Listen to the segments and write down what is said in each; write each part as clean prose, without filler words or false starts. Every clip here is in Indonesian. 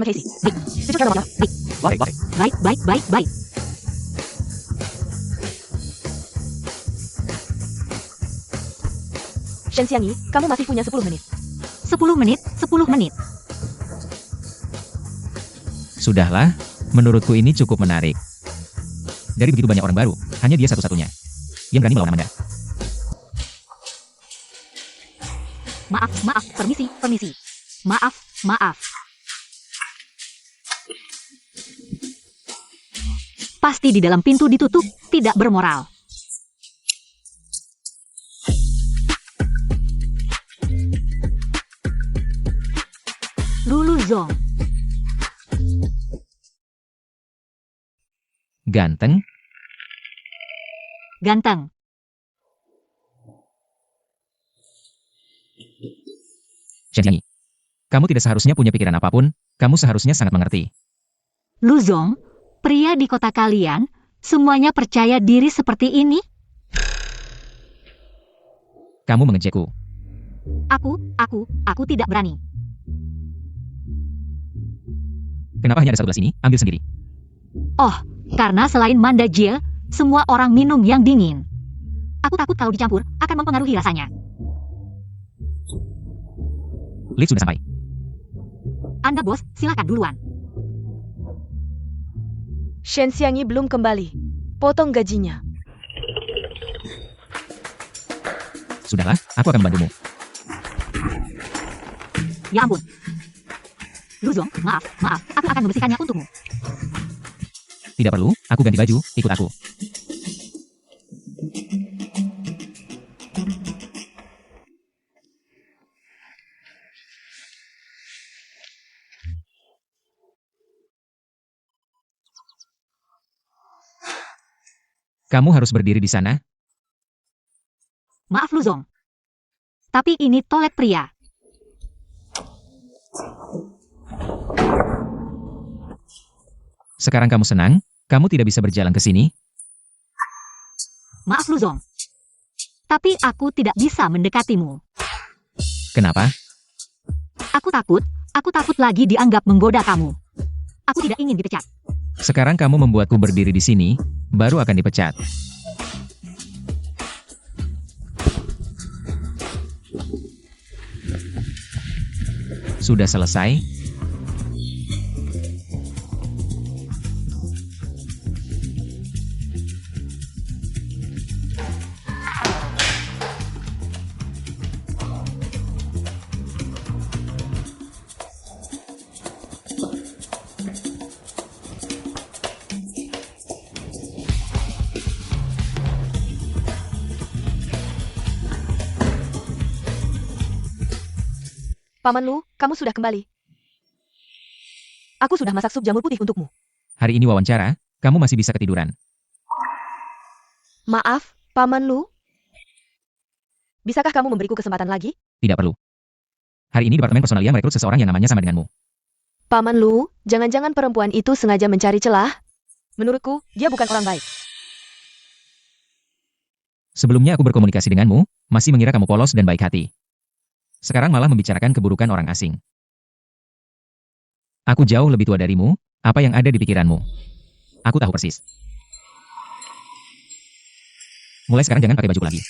Casey. Baik. Cucuk motor. Baik. Baik. Shen Xiangyi, kamu masih punya 10 menit. 10 menit, 10 menit. Sudahlah, menurutku ini cukup menarik. Dari begitu banyak orang baru, hanya dia satu-satunya yang berani melawan Amanda. Maaf, permisi. Maaf. Pasti di dalam pintu ditutup, tidak bermoral. Lulu Zong. Ganteng, Ganteng. Shen Xiangyi. Kamu tidak seharusnya punya pikiran apapun, kamu seharusnya sangat mengerti. Lu Zong, pria di kota kalian, semuanya percaya diri seperti ini? Kamu mengejekku. Aku tidak berani. Kenapa hanya ada satu gelas ini? Ambil sendiri. Oh, karena selain Manda Jie, semua orang minum yang dingin. Aku takut kalau dicampur, akan mempengaruhi rasanya. Lead sudah sampai. Anda bos, silakan duluan. Shen Xiangyi belum kembali. Potong gajinya. Sudahlah, aku akan membantumu. Ya ampun. Lu Zong, maaf, aku akan membersihkannya untukmu. Tidak perlu, aku ganti baju, ikut aku. Kamu harus berdiri di sana. Maaf Lu Zong. Tapi ini toilet pria. Sekarang kamu senang? Kamu tidak bisa berjalan ke sini? Maaf Lu Zong. Tapi aku tidak bisa mendekatimu. Kenapa? Aku takut lagi dianggap menggoda kamu. Aku tidak ingin dipecat. Sekarang kamu membuatku berdiri di sini, baru akan dipecat. Sudah selesai? Paman Lu, kamu sudah kembali. Aku sudah masak sup jamur putih untukmu. Hari ini wawancara, kamu masih bisa ketiduran. Maaf, Paman Lu. Bisakah kamu memberiku kesempatan lagi? Tidak perlu. Hari ini Departemen Personalia merekrut seseorang yang namanya sama denganmu. Paman Lu, jangan-jangan perempuan itu sengaja mencari celah? Menurutku, dia bukan orang baik. Sebelumnya aku berkomunikasi denganmu, masih mengira kamu polos dan baik hati. Sekarang malah membicarakan keburukan orang asing. Aku jauh lebih tua darimu, apa yang ada di pikiranmu? Aku tahu persis. Mulai sekarang jangan pakai bajuku lagi.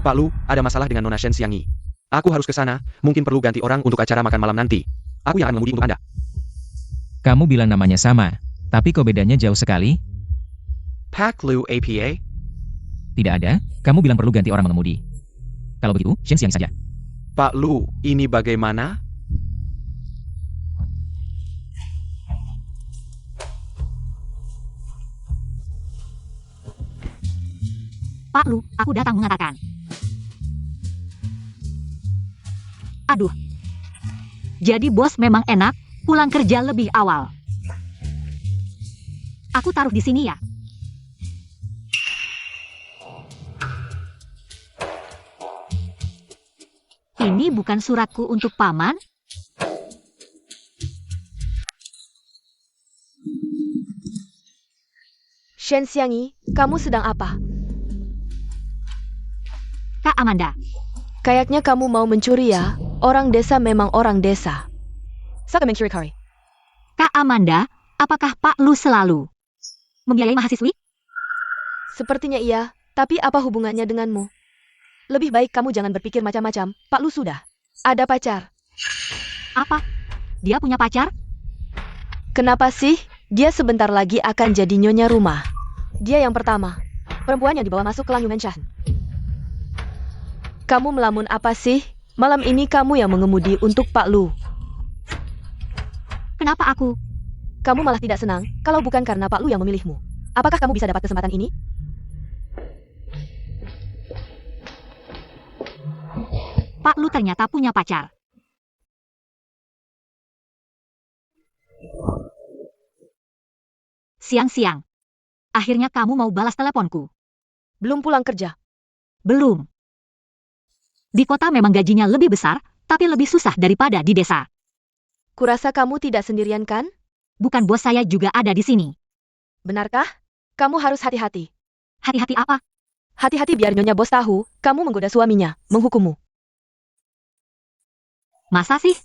Pak Lu, ada masalah dengan Nona Shen Xiangyi. Aku harus ke sana, mungkin perlu ganti orang untuk acara makan malam nanti. Aku yang akan mengemudi untuk Anda. Kamu bilang namanya sama, tapi kok bedanya jauh sekali? Pak Lu APA? Tidak ada, kamu bilang perlu ganti orang mengemudi. Kalau begitu, Shen Xiangyi saja. Pak Lu, ini bagaimana? Pak Lu, aku datang mengatakan. Aduh. Jadi bos memang enak, pulang kerja lebih awal. Aku taruh di sini ya. Ini bukan suratku untuk paman. Shen Xiangyi, kamu sedang apa? Kak Amanda, Kayaknya kamu mau mencuri ya. Orang desa memang orang desa. Saka mencuri kari. Kak Amanda, apakah Pak Lu selalu membiayai mahasiswi? Sepertinya iya, tapi apa hubungannya denganmu? Lebih baik kamu jangan berpikir macam-macam. Pak Lu sudah ada pacar. Apa? Dia punya pacar? Kenapa sih? Dia sebentar lagi akan jadi nyonya rumah. Dia yang pertama. Perempuan yang dibawa masuk ke Langyuan Shan. Kamu melamun apa sih? Malam ini kamu yang mengemudi untuk Pak Lu. Kenapa aku? Kamu malah tidak senang, kalau bukan karena Pak Lu yang memilihmu. Apakah kamu bisa dapat kesempatan ini? Pak Lu ternyata punya pacar. Siang-siang. Akhirnya kamu mau balas teleponku. Belum pulang kerja. Belum. Di kota memang gajinya lebih besar, tapi lebih susah daripada di desa. Kurasa kamu tidak sendirian kan? Bukan bos saya juga ada di sini. Benarkah? Kamu harus hati-hati. Hati-hati apa? Hati-hati biar nyonya bos tahu, kamu menggoda suaminya, menghukummu. Masa sih?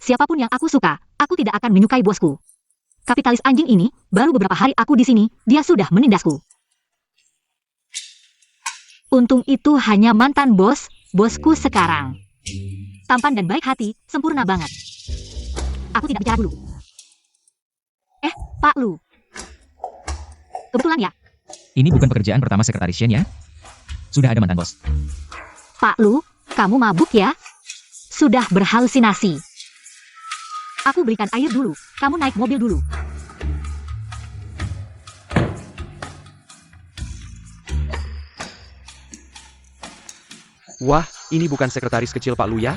Siapapun yang aku suka, aku tidak akan menyukai bosku. Kapitalis anjing ini, baru beberapa hari aku di sini, dia sudah menindasku. Untung itu hanya mantan bos, bosku sekarang. Tampan dan baik hati, sempurna banget. Aku tidak bicara dulu. Pak Lu. Kebetulan ya, Ini bukan pekerjaan pertama sekretaris Shen ya? Sudah ada mantan bos. Pak Lu, kamu mabuk ya? Sudah berhalusinasi. Aku berikan air dulu, kamu naik mobil dulu. Wah, ini bukan sekretaris kecil Pak Lu ya?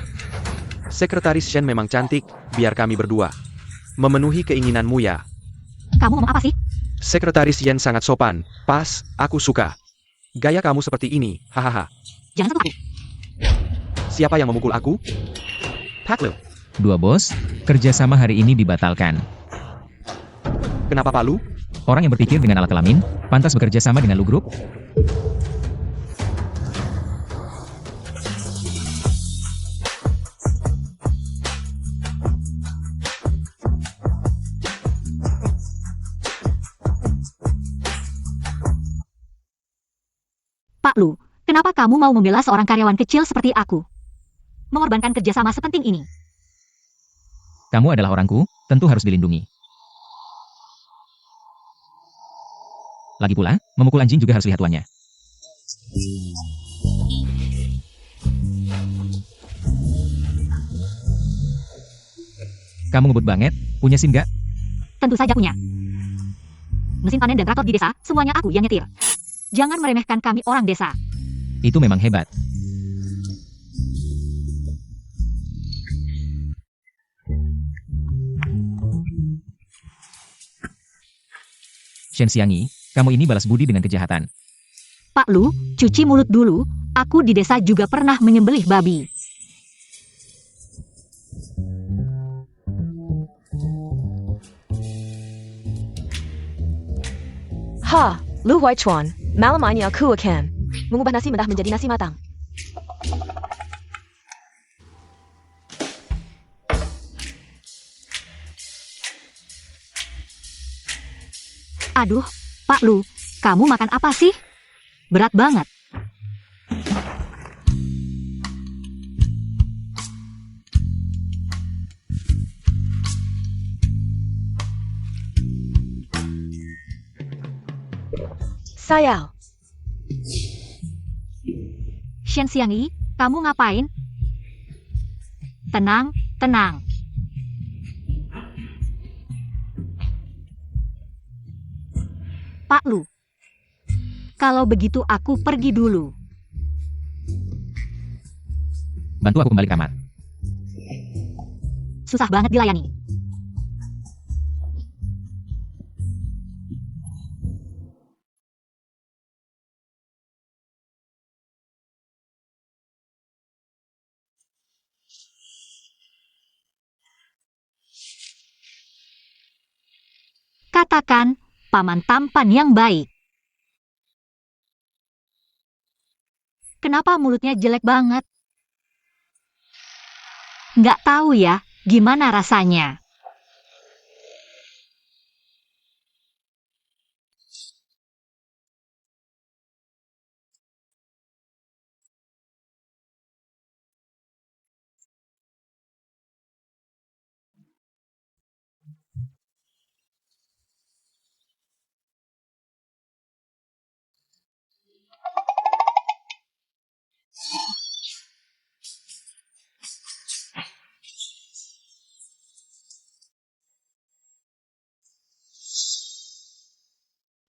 Sekretaris Shen memang cantik, biar kami berdua memenuhi keinginanmu ya. Kamu ngomong apa sih? Sekretaris Yen sangat sopan, pas, aku suka. Gaya kamu seperti ini, hahaha. Jangan sentuh aku. Siapa yang memukul aku? Pak Lu. Dua bos, kerjasama hari ini dibatalkan. Kenapa Pak Lu? Orang yang berpikir dengan alat kelamin, pantas bekerja sama dengan Lu Group? Pak Lu, kenapa kamu mau membela seorang karyawan kecil seperti aku? Mengorbankan kerjasama sepenting ini. Kamu adalah orangku, tentu harus dilindungi. Lagi pula, memukul anjing juga harus lihat tuannya. Kamu ngebut banget, punya SIM gak? Tentu saja punya. Mesin panen dan traktor di desa, semuanya aku yang nyetir. Jangan meremehkan kami orang desa. Itu memang hebat. Shen Xiangyi, kamu ini balas budi dengan kejahatan. Pak Lu, cuci mulut dulu. Aku di desa juga pernah menyembelih babi. Ha, Lu Huaichuan, malam ini aku akan mengubah nasi mentah menjadi nasi matang. Aduh, Pak Lu, kamu makan apa sih? Berat banget. Sayang, Shen Xiangyi, kamu ngapain? Tenang, tenang. Pak Lu, kalau begitu aku pergi dulu. Bantu aku kembali ke kamar. Susah banget dilayani. Katakan, paman tampan yang baik. kenapa mulutnya jelek banget? Nggak tahu ya, gimana rasanya.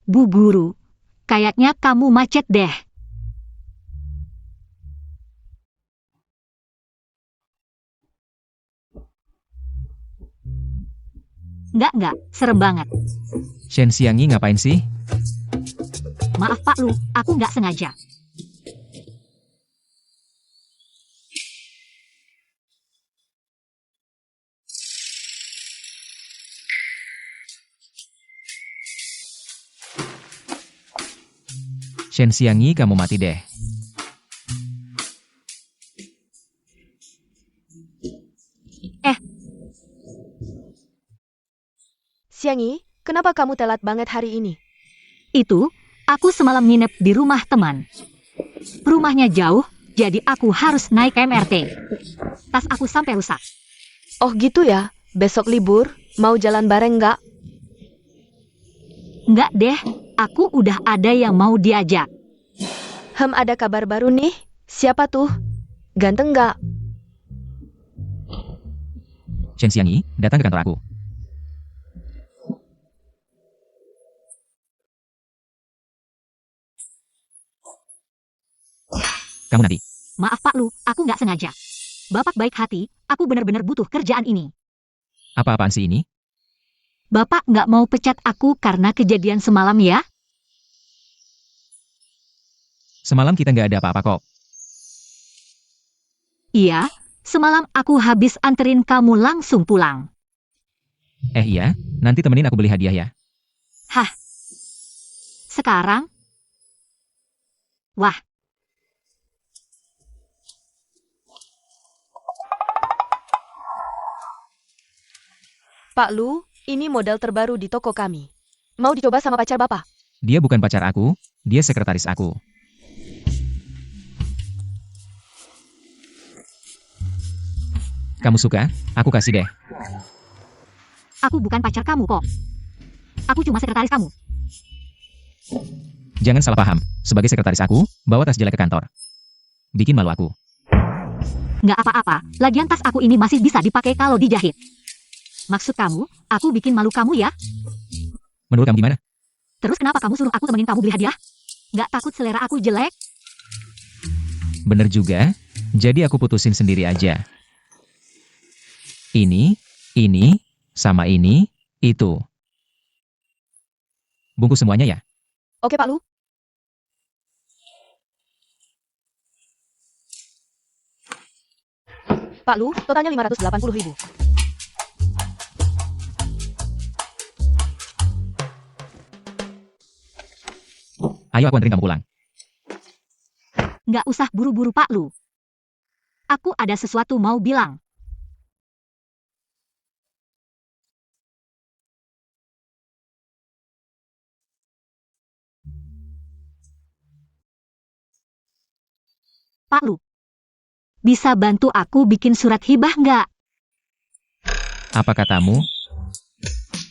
Bu Guru, kayaknya kamu macet deh. Nggak, serem banget. Shen Xiangyi ngapain sih? Maaf Pak Lu, aku nggak sengaja. Shen Xiangyi kamu mati deh. Xiangyi, kenapa kamu telat banget hari ini? Itu, aku semalam nginep di rumah teman. Rumahnya jauh, jadi aku harus naik MRT. Tas aku sampai rusak. Oh gitu ya, besok libur, mau jalan bareng nggak? Nggak deh, aku udah ada yang mau diajak. Ada kabar baru nih. Siapa tuh? Ganteng nggak? Shen Xiangyi, datang ke kantor aku. Kamu nanti. Maaf Pak Lu, aku nggak sengaja. Bapak baik hati, aku benar-benar butuh kerjaan ini. Apa-apaan sih ini? Bapak nggak mau pecat aku karena kejadian semalam ya? Semalam kita nggak ada apa-apa kok. Iya, semalam aku habis anterin kamu langsung pulang. Iya, nanti temenin aku beli hadiah ya. Hah? Sekarang? Wah. Pak Lu, ini model terbaru di toko kami. Mau dicoba sama pacar Bapak? Dia bukan pacar aku, dia sekretaris aku. Kamu suka? Aku kasih deh. Aku bukan pacar kamu kok. Aku cuma sekretaris kamu. Jangan salah paham. Sebagai sekretaris aku, bawa tas jelek ke kantor. Bikin malu aku. Nggak apa-apa, lagian tas aku ini masih bisa dipakai kalau dijahit. Maksud kamu, aku bikin malu kamu ya? Menurut kamu gimana? Terus kenapa kamu suruh aku temenin kamu beli hadiah? Nggak takut selera aku jelek? Bener juga, jadi aku putusin sendiri aja. Ini, sama ini, itu. Bungkus semuanya ya? Oke Pak Lu. Pak Lu, totalnya 580.000. Ayo aku anterin kamu pulang. Nggak usah buru-buru Pak Lu. Aku ada sesuatu mau bilang. Pak Lu, bisa bantu aku bikin surat hibah nggak? Apa katamu?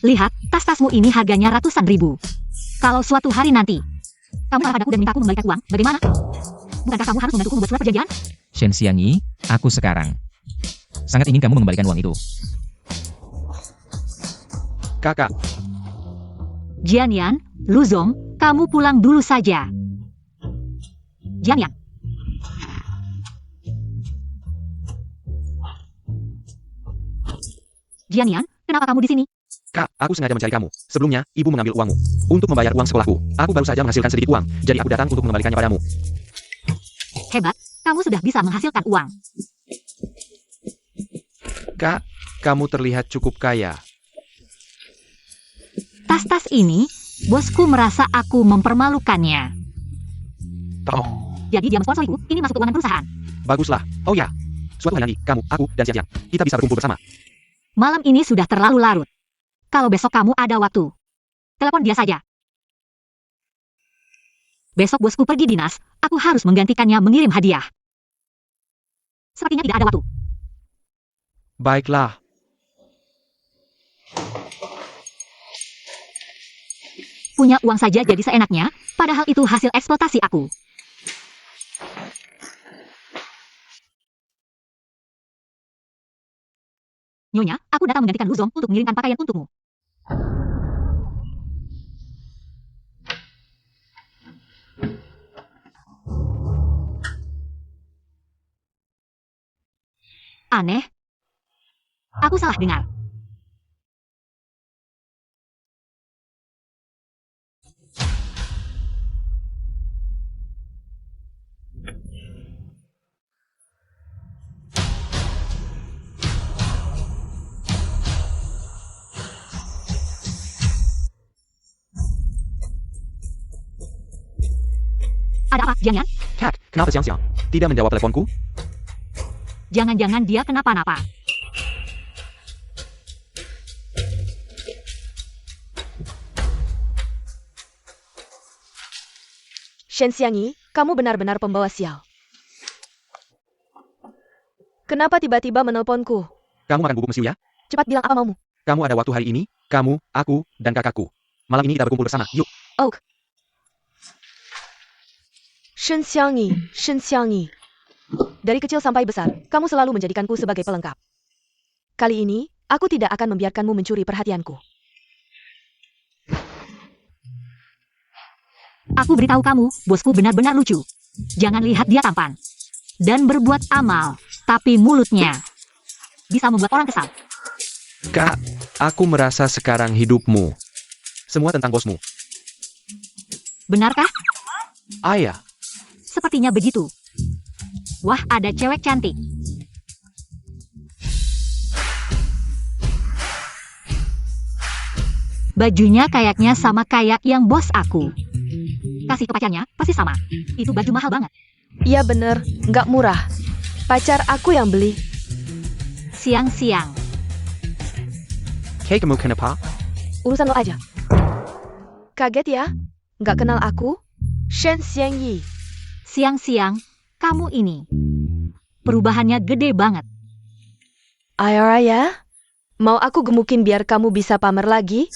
Lihat, tas-tasmu ini harganya ratusan ribu. Kalau suatu hari nanti, kamu marah padaku dan minta aku mengembalikan uang, bagaimana? Bukankah kamu harus membantuku membuat surat perjanjian? Shen Xiangyi, aku sekarang sangat ingin kamu mengembalikan uang itu. Kakak, Jianyan, Luzong, kamu pulang dulu saja. Jianyan. Jianyan, kenapa kamu di sini? Kak, aku sengaja mencari kamu. Sebelumnya, ibu mengambil uangmu. Untuk membayar uang sekolahku. Aku baru saja menghasilkan sedikit uang, jadi aku datang untuk mengembalikannya padamu. Hebat, kamu sudah bisa menghasilkan uang. Kak, kamu terlihat cukup kaya. Tas-tas ini, bosku merasa aku mempermalukannya. Jadi dia mensponsoriku, ini masuk keuangan perusahaan. Baguslah. Oh ya. Suatu hari nanti, kamu, aku, dan Xiang Xiang, kita bisa berkumpul bersama. Malam ini sudah terlalu larut. Kalau besok kamu ada waktu, telepon dia saja. Besok bosku pergi dinas, aku harus menggantikannya mengirim hadiah. Sepertinya tidak ada waktu. Baiklah. Punya uang saja jadi seenaknya, padahal itu hasil eksploitasi aku. Nyonya, aku datang menggantikan Luzong untuk mengirimkan pakaian untukmu. Aneh. Aku salah dengar. Ada apa, Jiang Yan? Kak, kenapa Xiang Xiang tidak menjawab teleponku? Jangan-jangan dia kenapa-napa. Shen Xiangyi, kamu benar-benar pembawa sial. Kenapa tiba-tiba menelponku? Kamu makan bubuk mesiu ya? Cepat bilang apa maumu. Kamu ada waktu hari ini? Kamu, aku, dan kakakku. Malam ini kita berkumpul bersama. Yuk. Shen Xiangyi. Dari kecil sampai besar, kamu selalu menjadikanku sebagai pelengkap. Kali ini, aku tidak akan membiarkanmu mencuri perhatianku. Aku beritahu kamu, bosku benar-benar lucu. Jangan lihat dia tampan. Dan berbuat amal, tapi mulutnya bisa membuat orang kesal. Kak, aku merasa sekarang hidupmu. Semua tentang bosmu. Benarkah? Ayah. Sepertinya begitu. Wah, ada cewek cantik. Bajunya kayaknya sama kayak yang bos aku. Kasih ke pacarnya, pasti sama. Itu baju mahal banget. Iya bener, nggak murah. Pacar aku yang beli. Siang-siang. Hey, kamu kenapa? Urusan lo aja. Kaget ya? Nggak kenal aku? Shen Xiangyi. Siang-siang, kamu ini. Perubahannya gede banget. Ayo ya? Mau aku gemukin biar kamu bisa pamer lagi?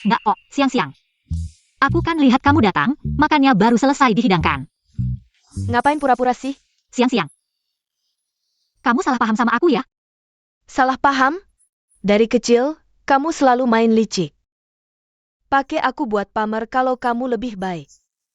Nggak kok, siang-siang. Aku kan lihat kamu datang, makannya baru selesai dihidangkan. Ngapain pura-pura sih? Siang-siang. Kamu salah paham sama aku ya? Salah paham? Dari kecil, kamu selalu main licik. Pakai aku buat pamer kalau kamu lebih baik.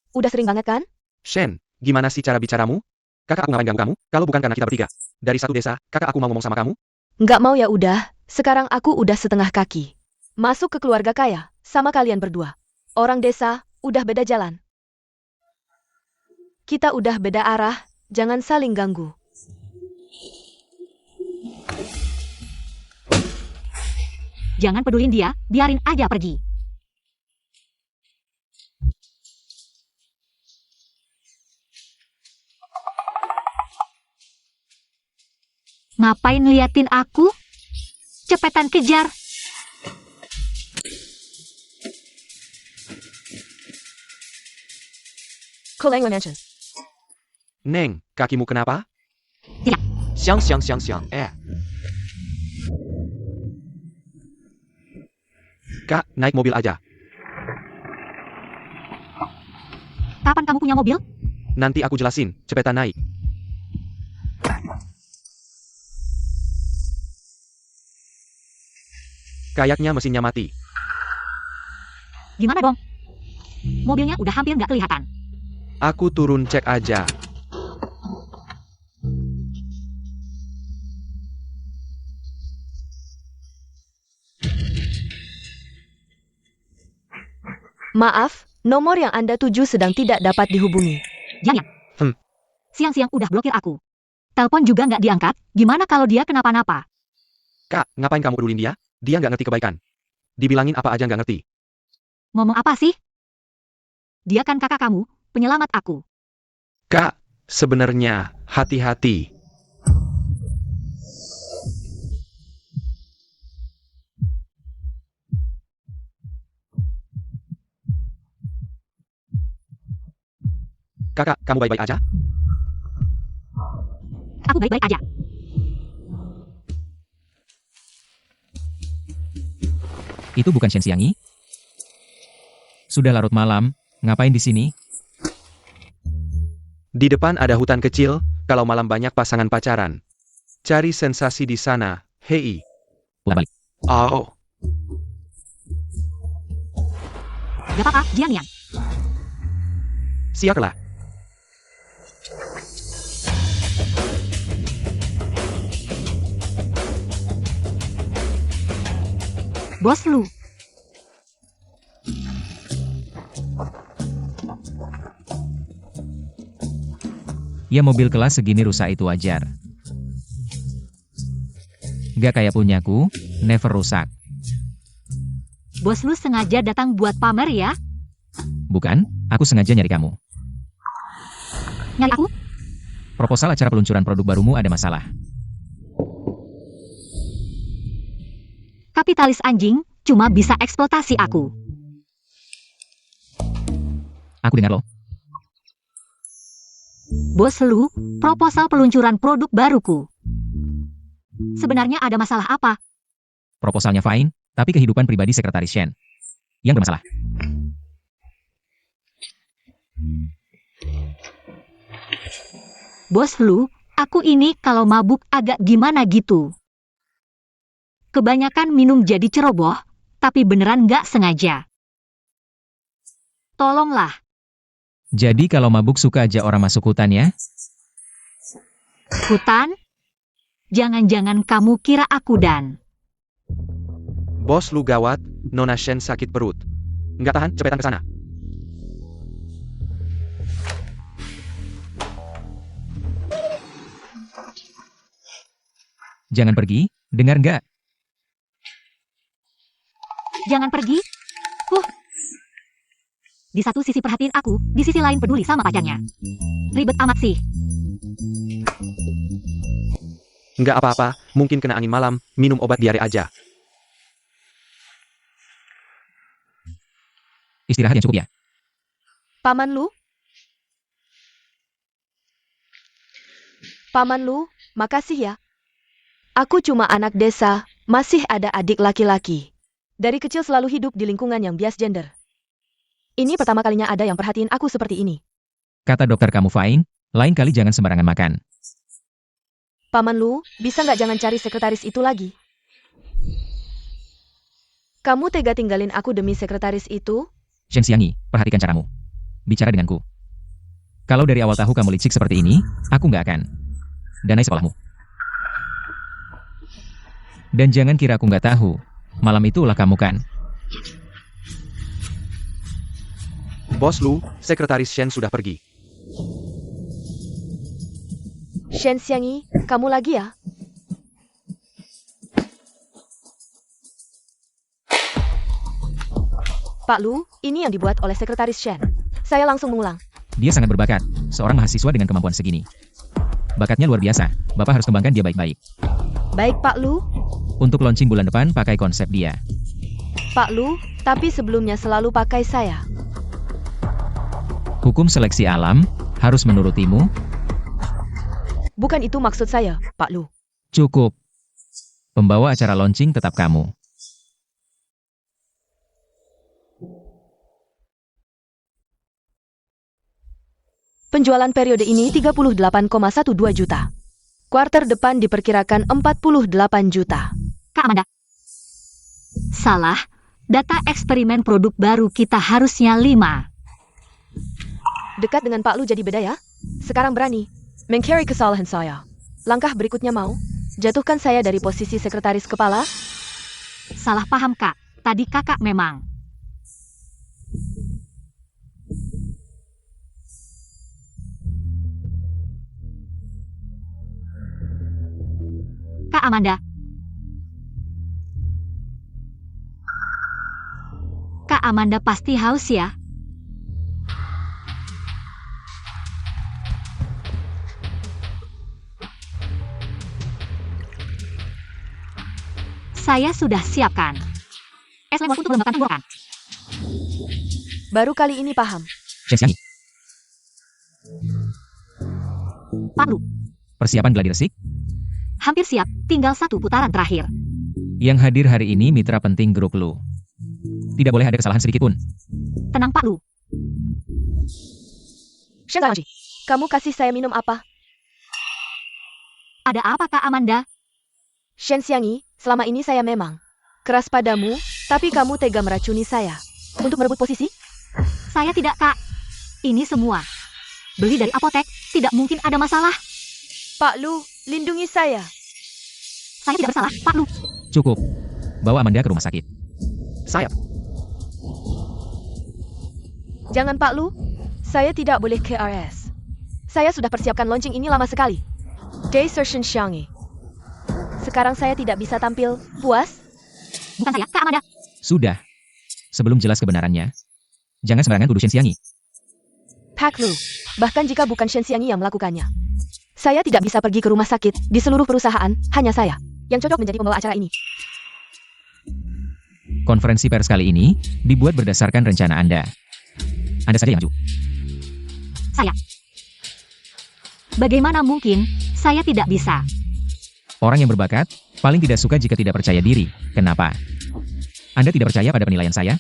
Udah sering banget kan? Shen, gimana sih cara bicaramu? Kakak aku ngapain ganggu kamu? Kalau bukan karena kita bertiga. Dari satu desa, kakak aku mau ngomong sama kamu? Nggak mau ya udah, sekarang aku udah setengah kaki. Masuk ke keluarga kaya, sama kalian berdua. Orang desa, udah beda jalan. Kita udah beda arah, jangan saling ganggu. Jangan pedulin dia, biarin aja pergi. Ngapain liatin aku? Cepetan kejar. Koleng Mansion. Neng, kakimu kenapa? Tidak. Xiang. Kak, naik mobil aja. Kapan kamu punya mobil? Nanti aku jelasin, cepetan naik. Kayaknya mesinnya mati. Gimana dong? Mobilnya udah hampir nggak kelihatan. Aku turun cek aja. Maaf, nomor yang Anda tuju sedang tidak dapat dihubungi. Jangan. Siang-siang udah blokir aku. Telepon juga nggak diangkat, gimana kalau dia kenapa-napa? Kak, ngapain kamu pedulin dia? Dia nggak ngerti kebaikan. Dibilangin apa aja nggak ngerti. Ngomong apa sih? Dia kan kakak kamu, penyelamat aku. Kak, sebenarnya, hati-hati. Kakak, kamu baik-baik aja? Aku baik-baik aja. Itu bukan Shen Xiangyi? Sudah larut malam, ngapain di sini? Di depan ada hutan kecil, kalau malam banyak pasangan pacaran. Cari sensasi di sana, hei. Pulang balik. Oh, Gak apa-apa, Jiang Yang. siaplah. Bos Lu. Ya mobil kelas segini rusak itu wajar. Gak kayak punyaku, never rusak. Bos Lu sengaja datang buat pamer ya? Bukan, aku sengaja nyari kamu. Nyari aku? Proposal acara peluncuran produk barumu ada masalah. Kapitalis anjing, cuma bisa eksploitasi aku. Aku dengar loh. Bos Lu, proposal peluncuran produk baruku. Sebenarnya ada masalah apa? Proposalnya fine, tapi kehidupan pribadi sekretaris Shen yang bermasalah. Bos Lu, aku ini kalau mabuk agak gimana gitu. Kebanyakan minum jadi ceroboh, tapi beneran nggak sengaja. Tolonglah. Jadi kalau mabuk suka aja orang masuk hutan ya? Hutan? Jangan-jangan kamu kira aku dan... Bos lu gawat, Nona Shen sakit perut. Nggak tahan, cepetan ke sana. Jangan pergi, dengar nggak? Jangan pergi. Di satu sisi perhatiin aku, di sisi lain peduli sama pacarnya. Ribet amat sih. Nggak apa-apa, mungkin kena angin malam, minum obat diare aja. Istirahat yang cukup ya. Paman Lu? Paman Lu, makasih ya. Aku cuma anak desa, masih ada adik laki-laki. Dari kecil selalu hidup di lingkungan yang bias gender. Ini pertama kalinya ada yang perhatiin aku seperti ini. Kata dokter kamu fine, lain kali jangan sembarangan makan. Paman Lu, bisa nggak jangan cari sekretaris itu lagi? Kamu tega tinggalin aku demi sekretaris itu? Shen Xiangyi, perhatikan caramu. Bicara denganku. Kalau dari awal tahu kamu licik seperti ini, aku nggak akan danai sekolahmu. Dan jangan kira aku nggak tahu, malam itu ulah kamu kan. Bos lu, sekretaris Shen sudah pergi. Shen Xiangyi, kamu lagi ya? Pak Lu, ini yang dibuat oleh sekretaris Shen. Saya langsung mengulang. Dia sangat berbakat, seorang mahasiswa dengan kemampuan segini. Bakatnya luar biasa, Bapak harus kembangkan dia baik-baik. Baik Pak Lu. Untuk launching bulan depan pakai konsep dia. Pak Lu, tapi sebelumnya selalu pakai saya. Hukum seleksi alam, harus menurutimu. Bukan itu maksud saya, Pak Lu. Cukup. Pembawa acara launching tetap kamu. Penjualan periode ini 38,12 juta. Kuarter depan diperkirakan 48 juta. Kak Amanda. Salah. Data eksperimen produk baru kita harusnya 5. Dekat dengan Pak Lu jadi beda ya? Sekarang berani meng-carry kesalahan saya. Langkah berikutnya mau jatuhkan saya dari posisi sekretaris kepala? Salah paham Kak. Tadi kakak memang. Kak Amanda. Kak Amanda pasti haus ya? saya sudah siapkan. Es lemon untuk melembabkan tenggorokan. Baru kali ini paham. Shen Xiangyi, Pak Lu, persiapan gladi resik? hampir siap, tinggal satu putaran terakhir. Yang hadir hari ini mitra penting grup Lu. Tidak boleh ada kesalahan sedikit pun. Tenang Pak Lu, Shen Xiangyi, kamu kasih saya minum apa? ada apa Kak Amanda? Shen Xiangyi, selama ini saya memang keras padamu, tapi kamu tega meracuni saya. Untuk merebut posisi? Saya tidak Kak. Ini semua beli dari apotek, tidak mungkin ada masalah. Pak Lu, lindungi saya. Saya tidak bersalah, Pak Lu. Cukup. Bawa Amanda ke rumah sakit. Sayap. Jangan Pak Lu, saya tidak boleh ke RS. Saya sudah persiapkan launching ini lama sekali. Day Sir Shen Xiangyi. Sekarang saya tidak bisa tampil, puas? Bukan saya, Kak Amanda. Sudah. Sebelum jelas kebenarannya, jangan sembarangan tuduh Shen Xiangyi. Pak Lu, bahkan jika bukan Shen Xiangyi yang melakukannya, saya tidak bisa pergi ke rumah sakit di seluruh perusahaan, hanya saya yang cocok menjadi pembawa acara ini. Konferensi pers kali ini dibuat berdasarkan rencana Anda. Anda saja yang maju. Saya. Bagaimana mungkin saya tidak bisa? Orang yang berbakat paling tidak suka jika tidak percaya diri. Kenapa? Anda tidak percaya pada penilaian saya?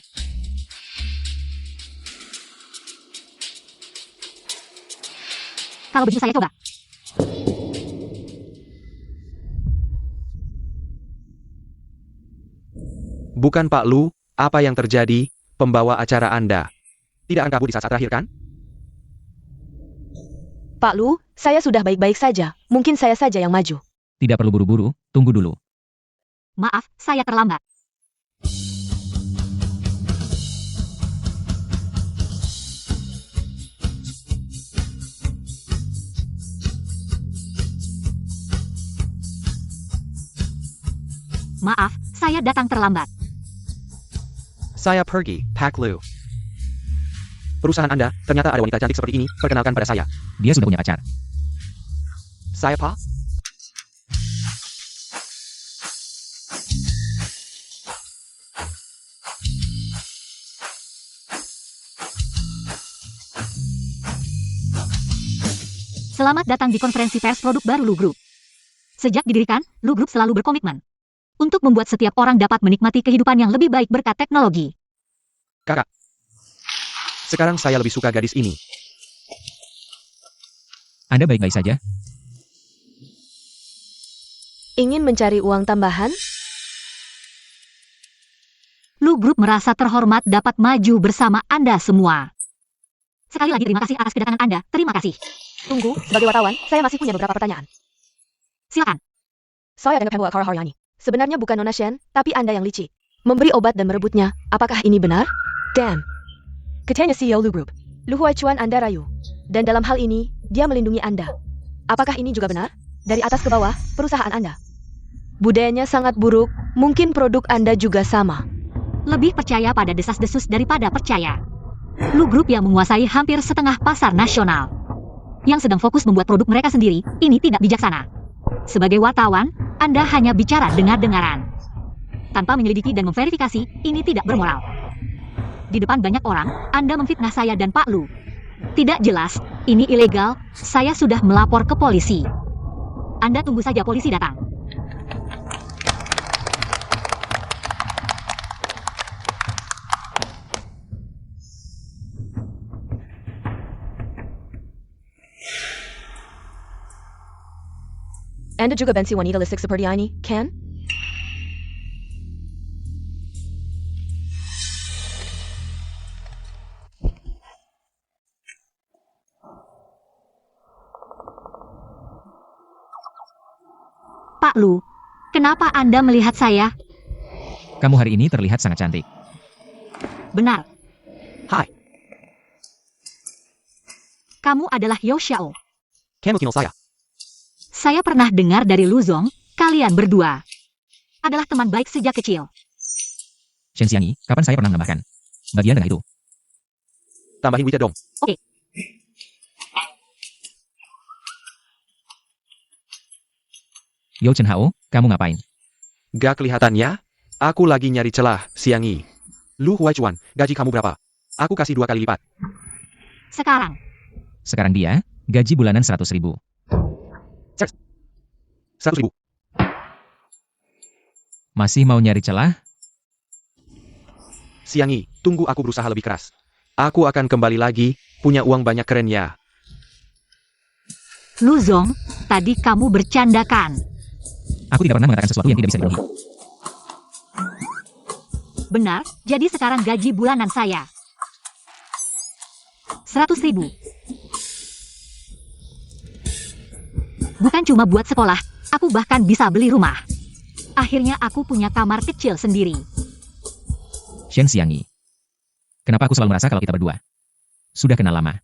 Kalau begitu saya coba. Bukan Pak Lu, apa yang terjadi, pembawa acara Anda? Tidak akan kabur di saat terakhir kan? Pak Lu, saya sudah baik-baik saja. Mungkin saya saja yang maju. Tidak perlu buru-buru, tunggu dulu. Maaf, saya terlambat. Maaf, saya datang terlambat. Saya pergi, Pak Lu. Perusahaan Anda, ternyata ada wanita cantik seperti ini, perkenalkan pada saya. Dia sudah punya pacar. Saya Pak? Selamat datang di konferensi pers produk baru Lu Group. Sejak didirikan, Lu Group selalu berkomitmen untuk membuat setiap orang dapat menikmati kehidupan yang lebih baik berkat teknologi. Kakak. Sekarang saya lebih suka gadis ini. Anda baik-baik saja? Ingin mencari uang tambahan? Lu Group merasa terhormat dapat maju bersama Anda semua. Sekali lagi terima kasih atas kedatangan Anda. Terima kasih. Tunggu, sebagai wartawan, saya masih punya beberapa pertanyaan. Silakan. Saya dengar bahwa Kara Haryani sebenarnya bukan Nona Shen, tapi Anda yang licik. Memberi obat dan merebutnya, apakah ini benar? Damn. Katanya CEO Lu Group, Lu Huaichuan Anda rayu. Dan dalam hal ini, dia melindungi Anda. Apakah ini juga benar? Dari atas ke bawah, perusahaan Anda. Budayanya sangat buruk, mungkin produk Anda juga sama. Lebih percaya pada desas-desus daripada percaya. Lu Group yang menguasai hampir setengah pasar nasional, yang sedang fokus membuat produk mereka sendiri, ini tidak bijaksana. Sebagai wartawan, Anda hanya bicara dengar-dengaran. Tanpa menyelidiki dan memverifikasi, ini tidak bermoral. Di depan banyak orang, Anda memfitnah saya dan Pak Lu. Tidak jelas, ini ilegal, saya sudah melapor ke polisi. Anda tunggu saja polisi datang. Anda juga benci wanita listrik seperti ini, kan? Pak Lu, kenapa Anda melihat saya? Kamu hari ini terlihat sangat cantik. Benar, Hai, kamu adalah Yo Xiao. kamu kenal saya? Saya pernah dengar dari Lu Zong, kalian berdua adalah teman baik sejak kecil. Shen Xiangyi, kapan saya pernah menambahkan bagian tengah itu? Tambahin widget dong. Oke. Yo Chen Hao, kamu ngapain? Gak kelihatan ya? Aku lagi nyari celah, Xiangyi. Lu Huaichuan, gaji kamu berapa? Aku kasih 2 kali lipat. Sekarang, Sekarang dia, gaji bulanan 100.000. 100.000. Masih mau nyari celah? Xiangyi, tunggu aku berusaha lebih keras. Aku akan kembali lagi, punya uang banyak keren ya. Lu Zong, tadi kamu bercandakan. Aku tidak pernah mengatakan sesuatu yang tidak bisa dipenuhi. Benar, jadi sekarang gaji bulanan saya 100.000. Bukan cuma buat sekolah, aku bahkan bisa beli rumah. Akhirnya aku punya kamar kecil sendiri. Shen Xiangyi. Kenapa aku selalu merasa kalau kita berdua sudah kenal lama?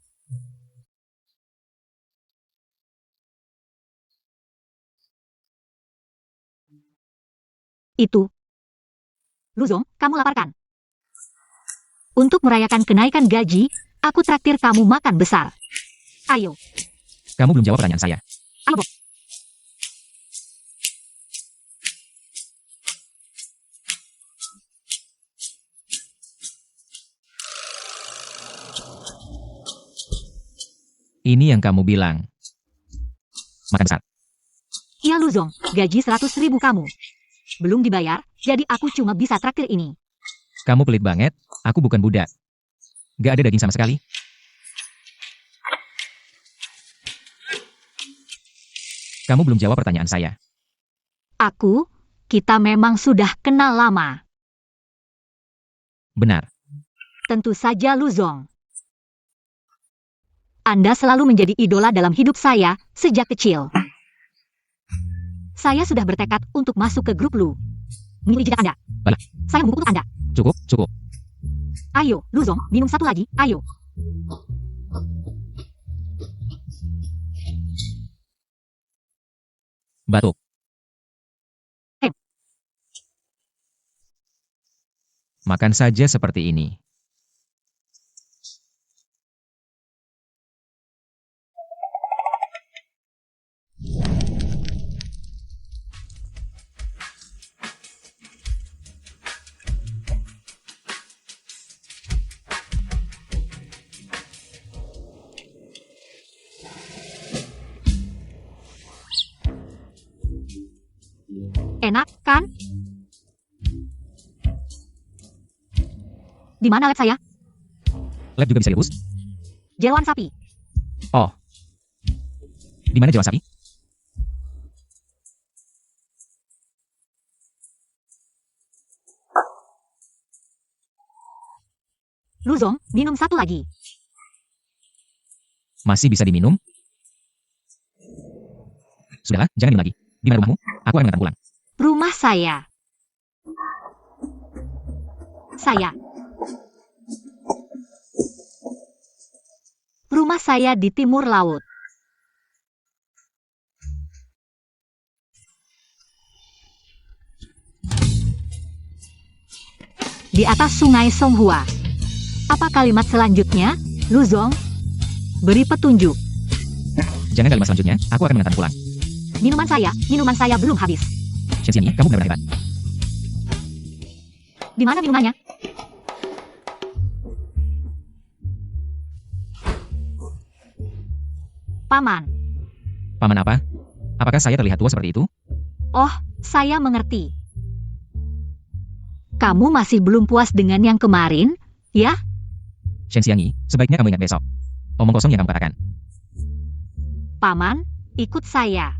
Itu. Lu Zong, kamu lapar kan? Untuk merayakan kenaikan gaji, aku traktir kamu makan besar. Ayo, Kamu belum jawab pertanyaan saya. ayo. Ini yang kamu bilang. Makan besar. Iya Lu Zong, gaji 100.000 kamu. Belum dibayar, jadi aku cuma bisa traktir ini. Kamu pelit banget, aku bukan budak. Gak ada daging sama sekali. Kamu belum jawab pertanyaan saya. Kita memang sudah kenal lama. Benar. Tentu saja Lu Zong. Anda selalu menjadi idola dalam hidup saya sejak kecil. Saya sudah bertekad untuk masuk ke grup Lu. Mengikuti jejak Anda. Balah. Saya membutuhkan Anda. Cukup, cukup. Ayo, Lu Zong, minum satu lagi, ayo. Batuk. Makan saja seperti ini. Enak kan? Di mana lab saya? Lab juga bisa direbus? Jeroan sapi. Oh. Di mana jeroan sapi? Lu Zong, minum satu lagi. Masih bisa diminum? Sudahlah, jangan minum lagi. Di mana rumahmu? Aku akan mengantar pulang. Rumah saya. Rumah saya di timur laut. Di atas sungai Songhua. Apa kalimat selanjutnya, Lu Zong? Beri petunjuk. Jangan kalimat selanjutnya, aku akan mengantar pulang. Minuman saya belum habis. Shen Xiangyi, kamu benar-benar hebat. Di mana minumannya? Paman. Paman apa? Apakah saya terlihat tua seperti itu? Oh, saya mengerti. Kamu masih belum puas dengan yang kemarin, ya? Shen Xiangyi, sebaiknya kamu ingat besok. Omong kosong yang kamu katakan. Paman, ikut saya.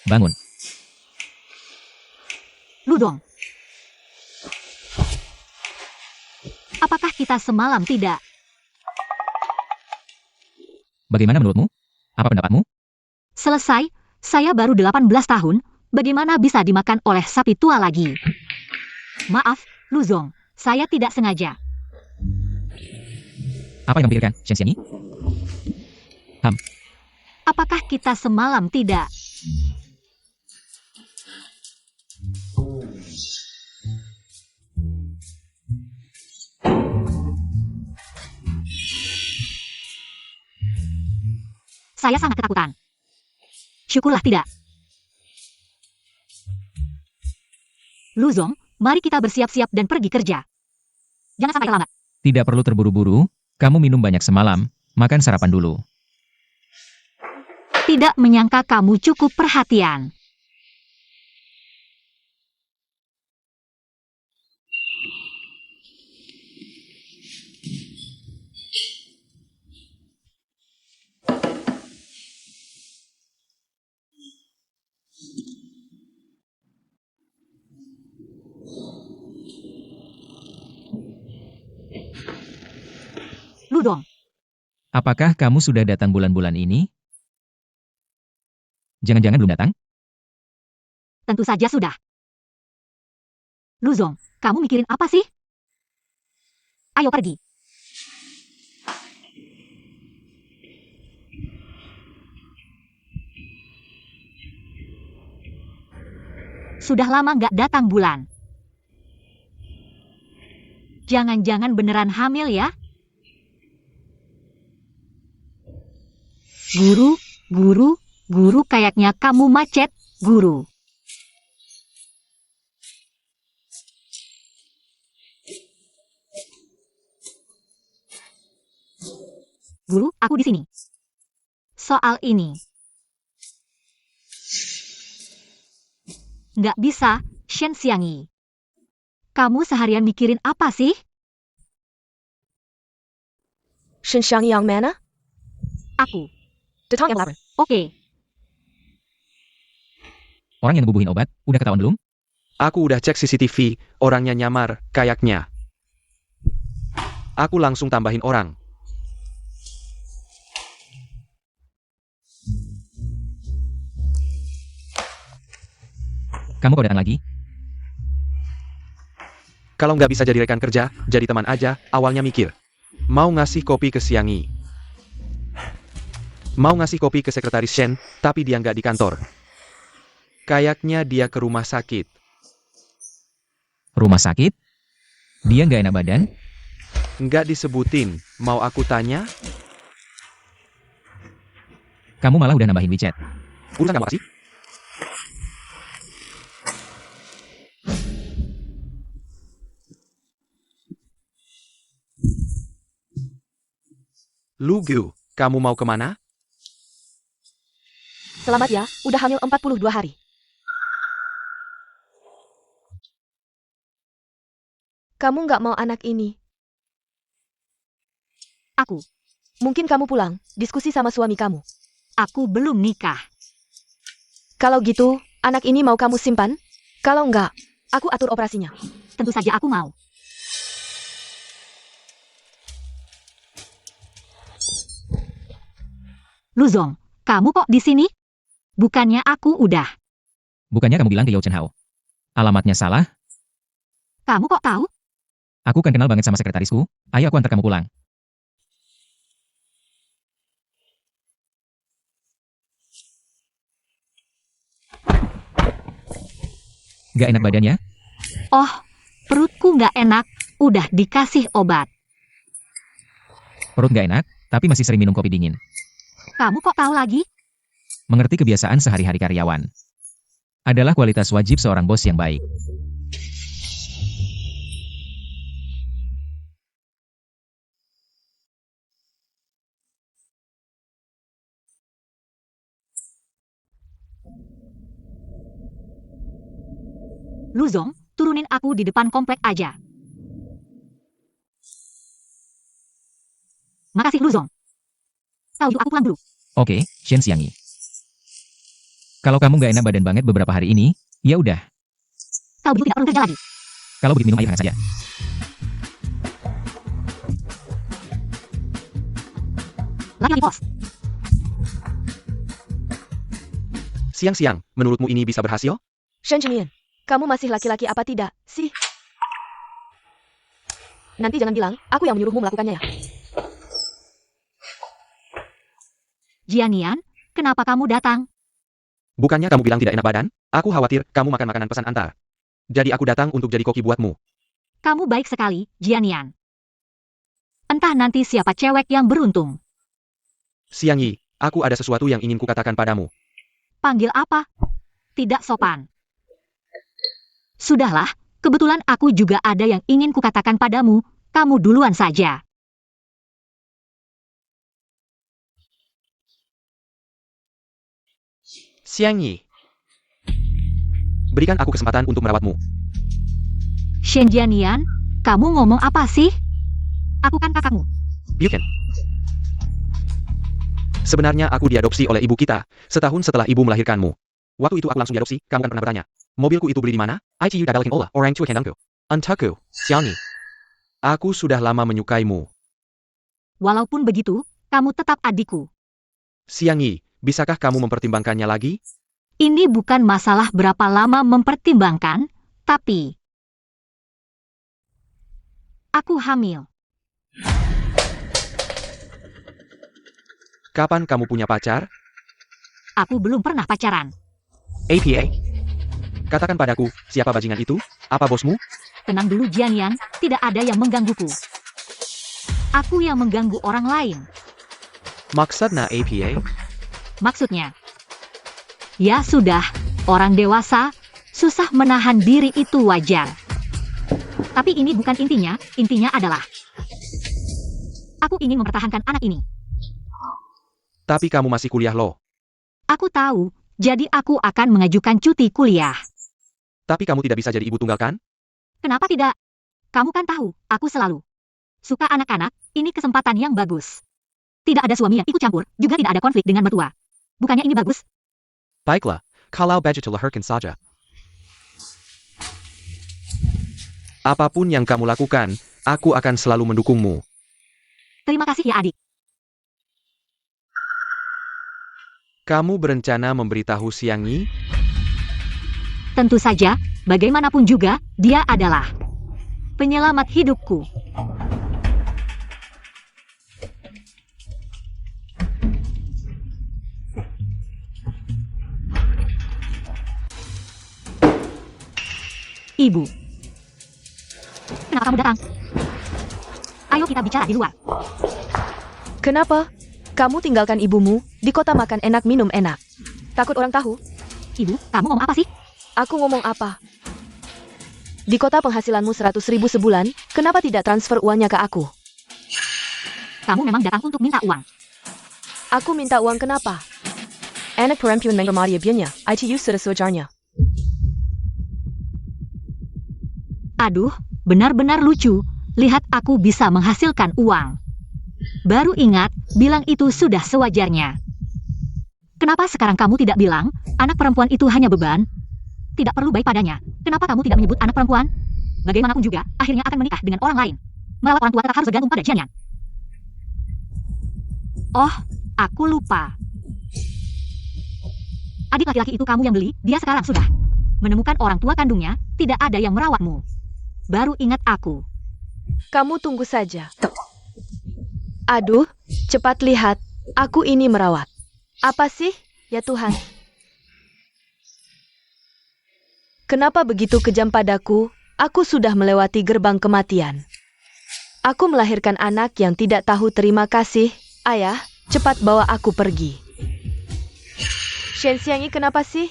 Bangun. Lu Zong. Apakah kita semalam tidak? Bagaimana menurutmu? Apa pendapatmu? Selesai, saya baru 18 tahun, bagaimana bisa dimakan oleh sapi tua lagi? Maaf, Luzong, saya tidak sengaja. Apa yang kamu pikirkan, Shen Xiangyi? Apakah kita semalam tidak? Saya sangat ketakutan. Syukurlah tidak. Luzong, mari kita bersiap-siap dan pergi kerja. Jangan sampai terlambat. Tidak perlu terburu-buru, kamu minum banyak semalam, makan sarapan dulu. Tidak menyangka kamu cukup perhatian. Luzong, Apakah kamu sudah datang bulan-bulan ini? Jangan-jangan belum datang? tentu saja sudah. Luzong, kamu mikirin apa sih? Ayo pergi. Sudah lama nggak datang bulan. Jangan-jangan beneran hamil ya? Guru, kayaknya kamu macet, guru. Guru, aku di sini. Soal ini. Nggak bisa, Shen Xiangyi. Kamu seharian mikirin apa sih? Shen Xiangyi yang mana? Aku. Datang yang lapar. Oke. Orang yang ngebubuhin obat, udah ketahuan belum? Aku udah cek CCTV, orangnya nyamar, kayaknya. Aku langsung tambahin orang. Kamu kok datang lagi? Kalau nggak bisa jadi rekan kerja, jadi teman aja, awalnya mikir. Mau ngasih kopi ke Xiangyi. Mau ngasih kopi ke sekretaris Shen, tapi dia nggak di kantor. Kayaknya dia ke rumah sakit. Rumah sakit? Dia nggak enak badan? Nggak disebutin, mau aku tanya? Kamu malah udah nambahin WeChat. Urusan kamu apa sih? Lugu, kamu mau kemana? Selamat ya, udah hamil 42 hari. Kamu nggak mau anak ini. Aku. Mungkin kamu pulang, diskusi sama suami kamu. Aku belum nikah. Kalau gitu, anak ini mau kamu simpan? Kalau nggak, aku atur operasinya. Tentu saja aku mau. Luzong, kamu kok di sini? Bukannya aku udah. Bukannya kamu bilang ke Yao Chen Hao? Alamatnya salah? Kamu kok tahu? Aku kan kenal banget sama sekretarisku. Ayo aku antar kamu pulang. Gak enak badannya? Oh, perutku nggak enak. Udah dikasih obat. Perut gak enak, tapi masih sering minum kopi dingin. Kamu kok tahu lagi? Mengerti kebiasaan sehari-hari karyawan. Adalah kualitas wajib seorang bos yang baik. Luzong, turunin aku di depan komplek aja. Makasih Luzong. Tahu aku pulang dulu. Oke, Shen Xiangyi. Kalau kamu gak enak badan banget beberapa hari ini, ya udah. Kau begitu tidak perlu kerja lagi. Kalau begitu minum air hangat saja. Lagi-lagi bos. Siang-siang, menurutmu ini bisa berhasil? Shen Chengyan, kamu masih laki-laki apa tidak, sih? Nanti jangan bilang, aku yang menyuruhmu melakukannya ya. Jianian, kenapa kamu datang? Bukannya kamu bilang tidak enak badan? Aku khawatir kamu makan makanan pesan antar. Jadi aku datang untuk jadi koki buatmu. Kamu baik sekali, Jianian. Entah nanti siapa cewek yang beruntung. Xiang Yi, aku ada sesuatu yang ingin kukatakan padamu. Panggil apa? Tidak sopan. Sudahlah, kebetulan aku juga ada yang ingin kukatakan padamu. Kamu duluan saja. Xiang Yi. Berikan aku kesempatan untuk merawatmu. Shen Jianian, kamu ngomong apa sih? Aku kan kakakmu. Bukan. Sebenarnya aku diadopsi oleh ibu kita, setahun setelah ibu melahirkanmu. Waktu itu aku langsung diadopsi, kamu kan pernah bertanya. Mobilku itu beli di mana? ITU dadalkin olah, orang tua kendangku. Untukku, Xiang Yi. Aku sudah lama menyukaimu. Walaupun begitu, kamu tetap adikku. Xiang Yi, bisakah kamu mempertimbangkannya lagi? Ini bukan masalah berapa lama mempertimbangkan, tapi aku hamil. Kapan kamu punya pacar? Aku belum pernah pacaran. APA. Katakan padaku, siapa bajingan itu? Apa bosmu? Tenang dulu Jianian, tidak ada yang menggangguku. Aku yang mengganggu orang lain. Maksudnya APA? Maksudnya, ya sudah, orang dewasa, susah menahan diri itu wajar. Tapi ini bukan intinya adalah aku ingin mempertahankan anak ini. Tapi kamu masih kuliah loh. Aku tahu, jadi aku akan mengajukan cuti kuliah. Tapi kamu tidak bisa jadi ibu tunggal kan? Kenapa tidak? Kamu kan tahu, aku selalu suka anak-anak, ini kesempatan yang bagus. Tidak ada suami yang ikut campur, juga tidak ada konflik dengan mertua. Bukannya ini bagus? Baiklah, kalau begitu lahirkan saja. Apapun yang kamu lakukan, aku akan selalu mendukungmu. Terima kasih ya adik. Kamu berencana memberitahu Xiang Yi? Tentu saja, bagaimanapun juga, dia adalah penyelamat hidupku. Ibu. Kenapa kamu datang? Ayo kita bicara di luar. Kenapa? Kamu tinggalkan ibumu, di kota makan enak minum enak. Takut orang tahu? Ibu, kamu ngomong apa sih? Aku ngomong apa? Di kota penghasilanmu 100.000 sebulan, kenapa tidak transfer uangnya ke aku? Kamu memang datang untuk minta uang. Aku minta uang kenapa? Anak perempuan menghormati bianya, ITU sudah sewajarnya. Aduh, benar-benar lucu. Lihat aku bisa menghasilkan uang. Baru ingat, bilang itu sudah sewajarnya. Kenapa sekarang kamu tidak bilang, anak perempuan itu hanya beban? Tidak perlu baik padanya. Kenapa kamu tidak menyebut anak perempuan? Bagaimanapun juga, akhirnya akan menikah dengan orang lain. Merawat orang tua tetap harus bergantung pada Jianian. Oh, aku lupa. Adik laki-laki itu kamu yang beli, dia sekarang sudah menemukan orang tua kandungnya, tidak ada yang merawatmu. Baru ingat aku. Kamu tunggu saja. Aduh, cepat lihat, aku ini merawat. Apa sih, ya Tuhan? Kenapa begitu kejam padaku? Aku sudah melewati gerbang kematian. Aku melahirkan anak yang tidak tahu terima kasih. Ayah, cepat bawa aku pergi. Shen Xiang Yi, kenapa sih?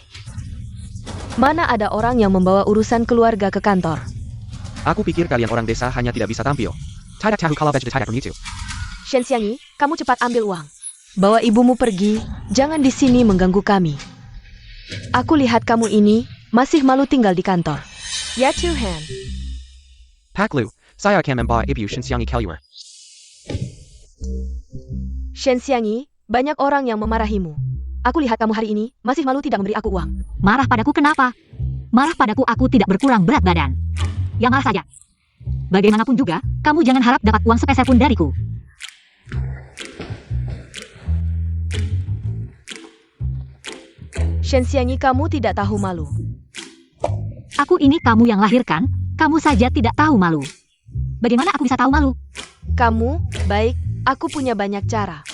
Mana ada orang yang membawa urusan keluarga ke kantor? Aku pikir kalian orang desa hanya tidak bisa tampil. Tidak tahu kalau baju tidak begitu. Shen Xiang Yi, kamu cepat ambil uang. Bawa ibumu pergi, jangan di sini mengganggu kami. Aku lihat kamu ini masih malu tinggal di kantor. Ya Tuhan. Pak Lu, saya akan membawa ibu Shen Xiang Yi keluar. Shen Xiang Yi, banyak orang yang memarahimu. Aku lihat kamu hari ini masih malu tidak memberi aku uang. Marah padaku kenapa? Marah padaku aku tidak berkurang berat badan. Yang marah saja. Bagaimanapun juga, kamu jangan harap dapat uang sepeser pun dariku. Shen Xiang Yi, kamu tidak tahu malu. Aku ini kamu yang lahirkan, kamu saja tidak tahu malu. Bagaimana aku bisa tahu malu? Kamu, baik, aku punya banyak cara.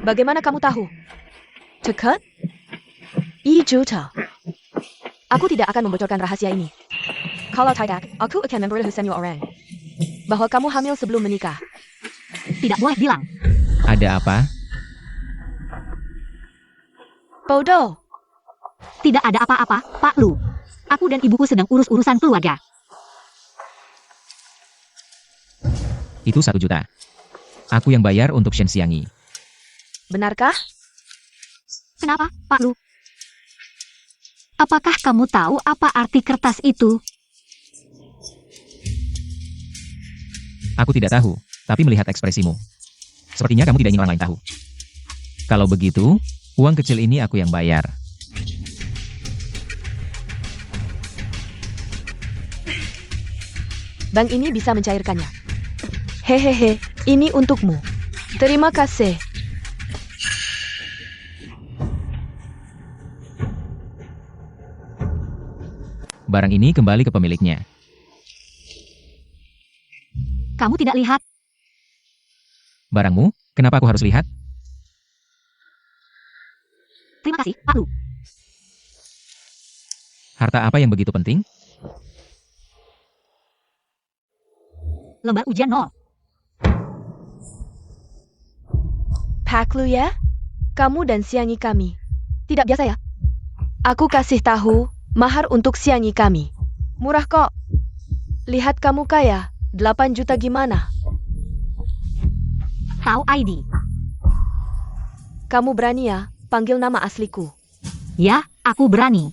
Bagaimana kamu tahu? Dekat? 1 juta. Aku tidak akan membocorkan rahasia ini. Kalau tidak, aku akan memberitahu semua orang bahwa kamu hamil sebelum menikah. Tidak boleh bilang. Ada apa? Bodoh. Tidak ada apa-apa, Pak Lu. Aku dan ibuku sedang urus urusan keluarga. Itu 1 juta. Aku yang bayar untuk Shen Xiangyi. Benarkah? Kenapa, Pak Lu? Apakah kamu tahu apa arti kertas itu? Aku tidak tahu, tapi melihat ekspresimu. Sepertinya kamu tidak ingin orang lain tahu. Kalau begitu, uang kecil ini aku yang bayar. Bank ini bisa mencairkannya. Hehehe, ini untukmu. Terima kasih. Barang ini kembali ke pemiliknya. Kamu tidak lihat? Barangmu, kenapa aku harus lihat? Terima kasih, Pak Lu. Harta apa yang begitu penting? Lembar ujian 0. Pak Lu ya? Kamu dan Xiangyi kami. Tidak biasa ya? Aku kasih tahu, mahar untuk Xiangyi kami. Murah kok. Lihat kamu kaya, 8 juta gimana? Tahu ID. Kamu berani ya, panggil nama asliku. Ya, aku berani.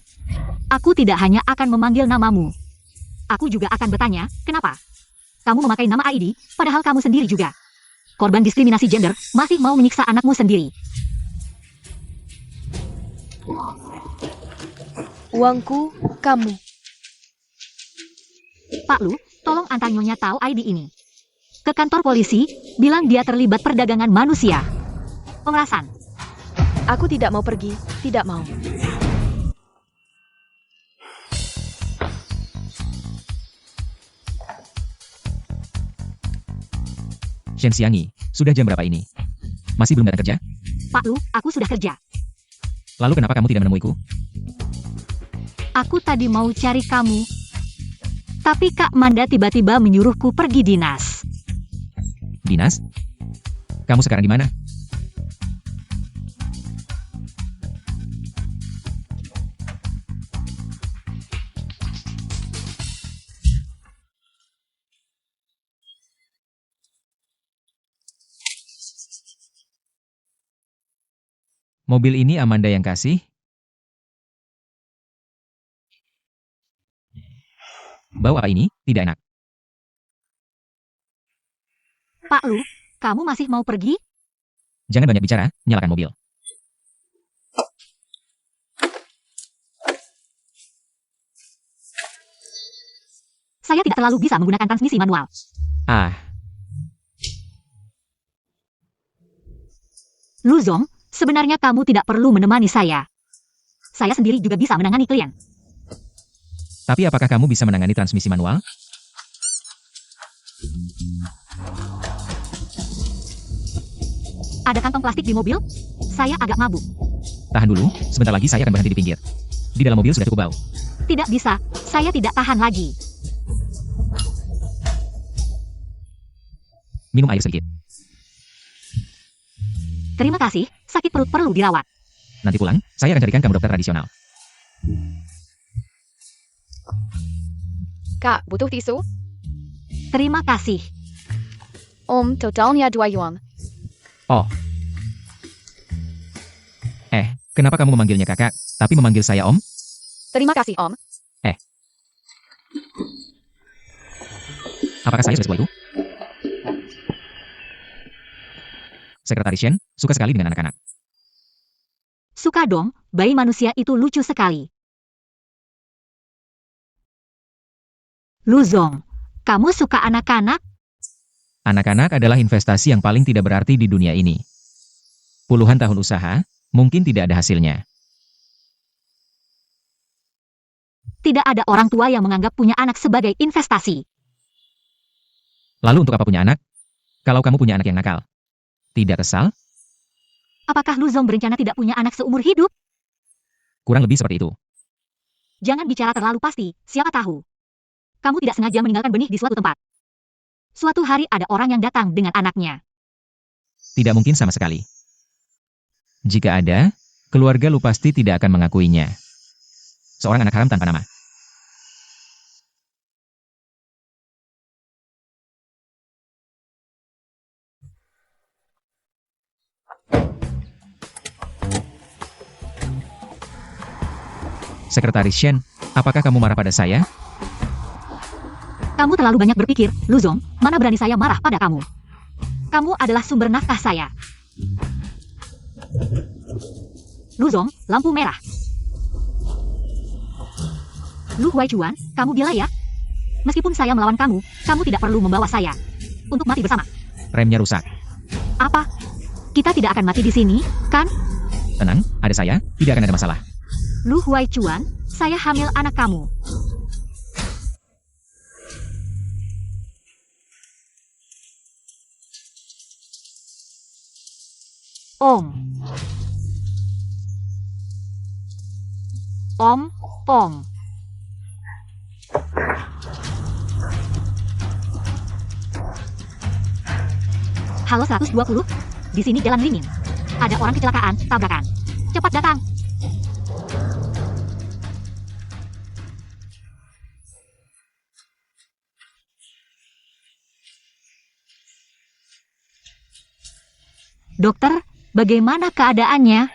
Aku tidak hanya akan memanggil namamu. Aku juga akan bertanya, kenapa? Kamu memakai nama ID, padahal kamu sendiri juga korban diskriminasi gender, masih mau menyiksa anakmu sendiri. Uangku, kamu. Pak Lu, tolong antar Nyonya tahu ID ini ke kantor polisi, bilang dia terlibat perdagangan manusia. Pemerasan. Aku tidak mau pergi, tidak mau. Shen Xiangyi, sudah jam berapa ini? Masih belum datang kerja? Pak Lu, aku sudah kerja. Lalu kenapa kamu tidak menemuiku? Aku tadi mau cari kamu, tapi Kak Manda tiba-tiba menyuruhku pergi dinas. Dinas? Kamu sekarang di mana? Mobil ini Amanda yang kasih? Bau apa ini? Tidak enak. Pak Lu, kamu masih mau pergi? Jangan banyak bicara, nyalakan mobil. Saya tidak terlalu bisa menggunakan transmisi manual. Ah, Lu Zong, sebenarnya kamu tidak perlu menemani saya. Saya sendiri juga bisa menangani klien. tapi apakah kamu bisa menangani transmisi manual? Ada kantong plastik di mobil? Saya agak mabuk. Tahan dulu, sebentar lagi saya akan berhenti di pinggir. Di dalam mobil sudah cukup bau. Tidak bisa, saya tidak tahan lagi. Minum air sedikit. Terima kasih, sakit perut perlu dirawat. Nanti pulang, saya akan carikan kamu dokter tradisional. Kak, butuh tisu? Terima kasih. Totalnya 2 yuan. Oh. Kenapa kamu memanggilnya kakak, tapi memanggil saya om? Terima kasih, Om. Apakah saya sudah setua itu? Sekretaris Shen, suka sekali dengan anak-anak. Suka dong, bayi manusia itu lucu sekali. Lu Zong, kamu suka anak-anak? Anak-anak adalah investasi yang paling tidak berarti di dunia ini. Puluhan tahun usaha, Mungkin tidak ada hasilnya. Tidak ada orang tua yang menganggap punya anak sebagai investasi. Lalu untuk apa punya anak? Kalau kamu punya anak yang nakal. Tidak kesal? Apakah Lu Zong berencana tidak punya anak seumur hidup? Kurang lebih seperti itu. Jangan bicara terlalu pasti, siapa tahu. Kamu tidak sengaja meninggalkan benih di suatu tempat. Suatu hari ada orang yang datang dengan anaknya. Tidak mungkin sama sekali. Jika ada, keluarga Lu pasti tidak akan mengakuinya. Seorang anak haram tanpa nama. Sekretaris Shen, apakah kamu marah pada saya? Kamu terlalu banyak berpikir, Lu Zong, mana berani saya marah pada kamu. Kamu adalah sumber nafkah saya. Lu Zong, lampu merah. Lu Huaichuan, kamu gila ya? Meskipun saya melawan kamu, kamu tidak perlu membawa saya. Untuk mati bersama. Remnya rusak. Apa? Kita tidak akan mati di sini, kan? Tenang, ada saya, tidak akan ada masalah. Lu Huaichuan, saya hamil anak kamu. Om. Om. Halo 120, di sini Jalan Limin. Ada orang kecelakaan, tabrakan. Cepat datang. Dokter, bagaimana keadaannya?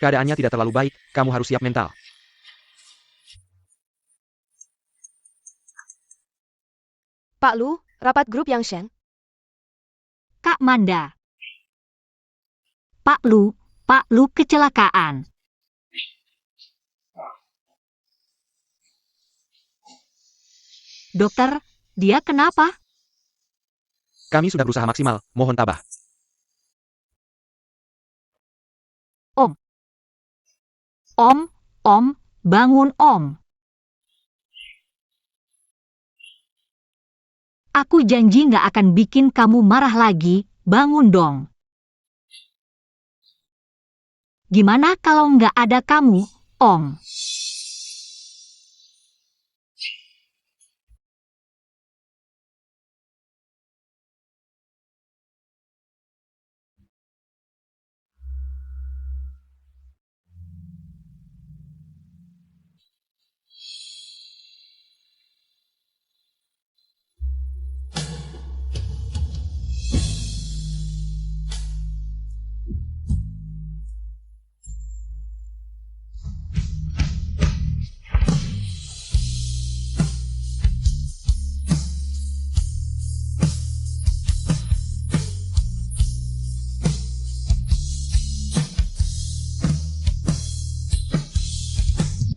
Keadaannya tidak terlalu baik, kamu harus siap mental. Pak Lu, rapat grup yang Shen. Kak Manda. Pak Lu kecelakaan. Dokter, dia kenapa? Kami sudah berusaha maksimal, mohon tabah. Om, bangun Om. Aku janji nggak akan bikin kamu marah lagi, bangun dong. Gimana kalau nggak ada kamu, Om?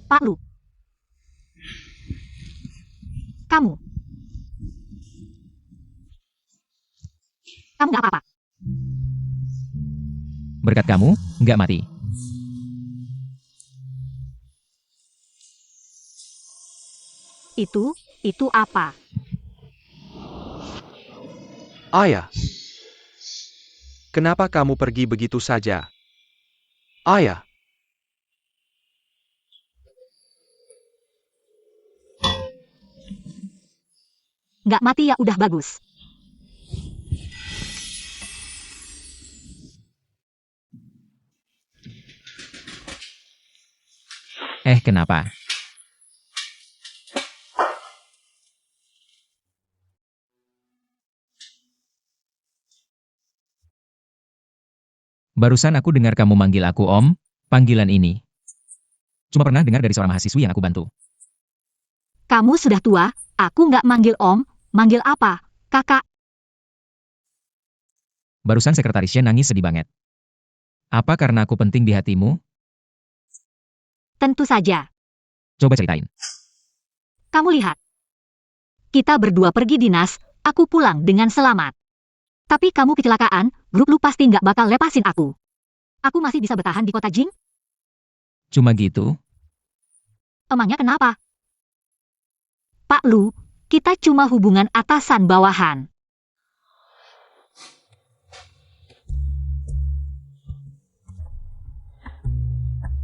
Pak Lu. Kamu nggak apa-apa. Berkat kamu, nggak mati. Itu apa? Ayah. Kenapa kamu pergi begitu saja? Ayah. Nggak mati ya udah bagus. Kenapa? Barusan aku dengar kamu manggil aku Om, panggilan ini. Cuma pernah dengar dari seorang mahasiswi yang aku bantu. Kamu sudah tua, aku nggak manggil Om, manggil apa, Kakak? Barusan sekretaris Shen nangis sedih banget. Apa karena aku penting di hatimu? Tentu saja. Coba ceritain. Kamu lihat. Kita berdua pergi dinas, aku pulang dengan selamat. Tapi kamu kecelakaan, grup lu pasti nggak bakal lepasin aku. Aku masih bisa bertahan di kota Jing? Cuma gitu? Emangnya kenapa? Pak Lu, kita cuma hubungan atasan-bawahan.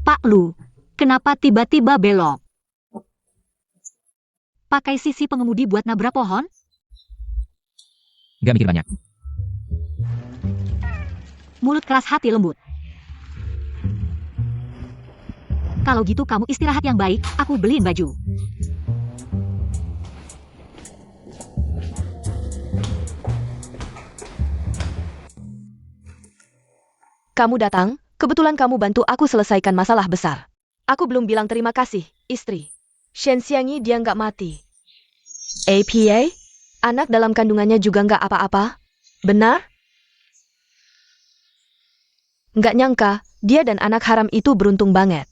Pak Lu, kenapa tiba-tiba belok? Pakai sisi pengemudi buat nabrak pohon? Gak mikir banyak. Mulut keras hati lembut. Kalau gitu kamu istirahat yang baik, aku beliin baju. Kamu datang, kebetulan kamu bantu aku selesaikan masalah besar. Aku belum bilang terima kasih, istri. Shen Xiangyi dia nggak mati. APA? Anak dalam kandungannya juga nggak apa-apa? Benar? Nggak nyangka, dia dan anak haram itu beruntung banget.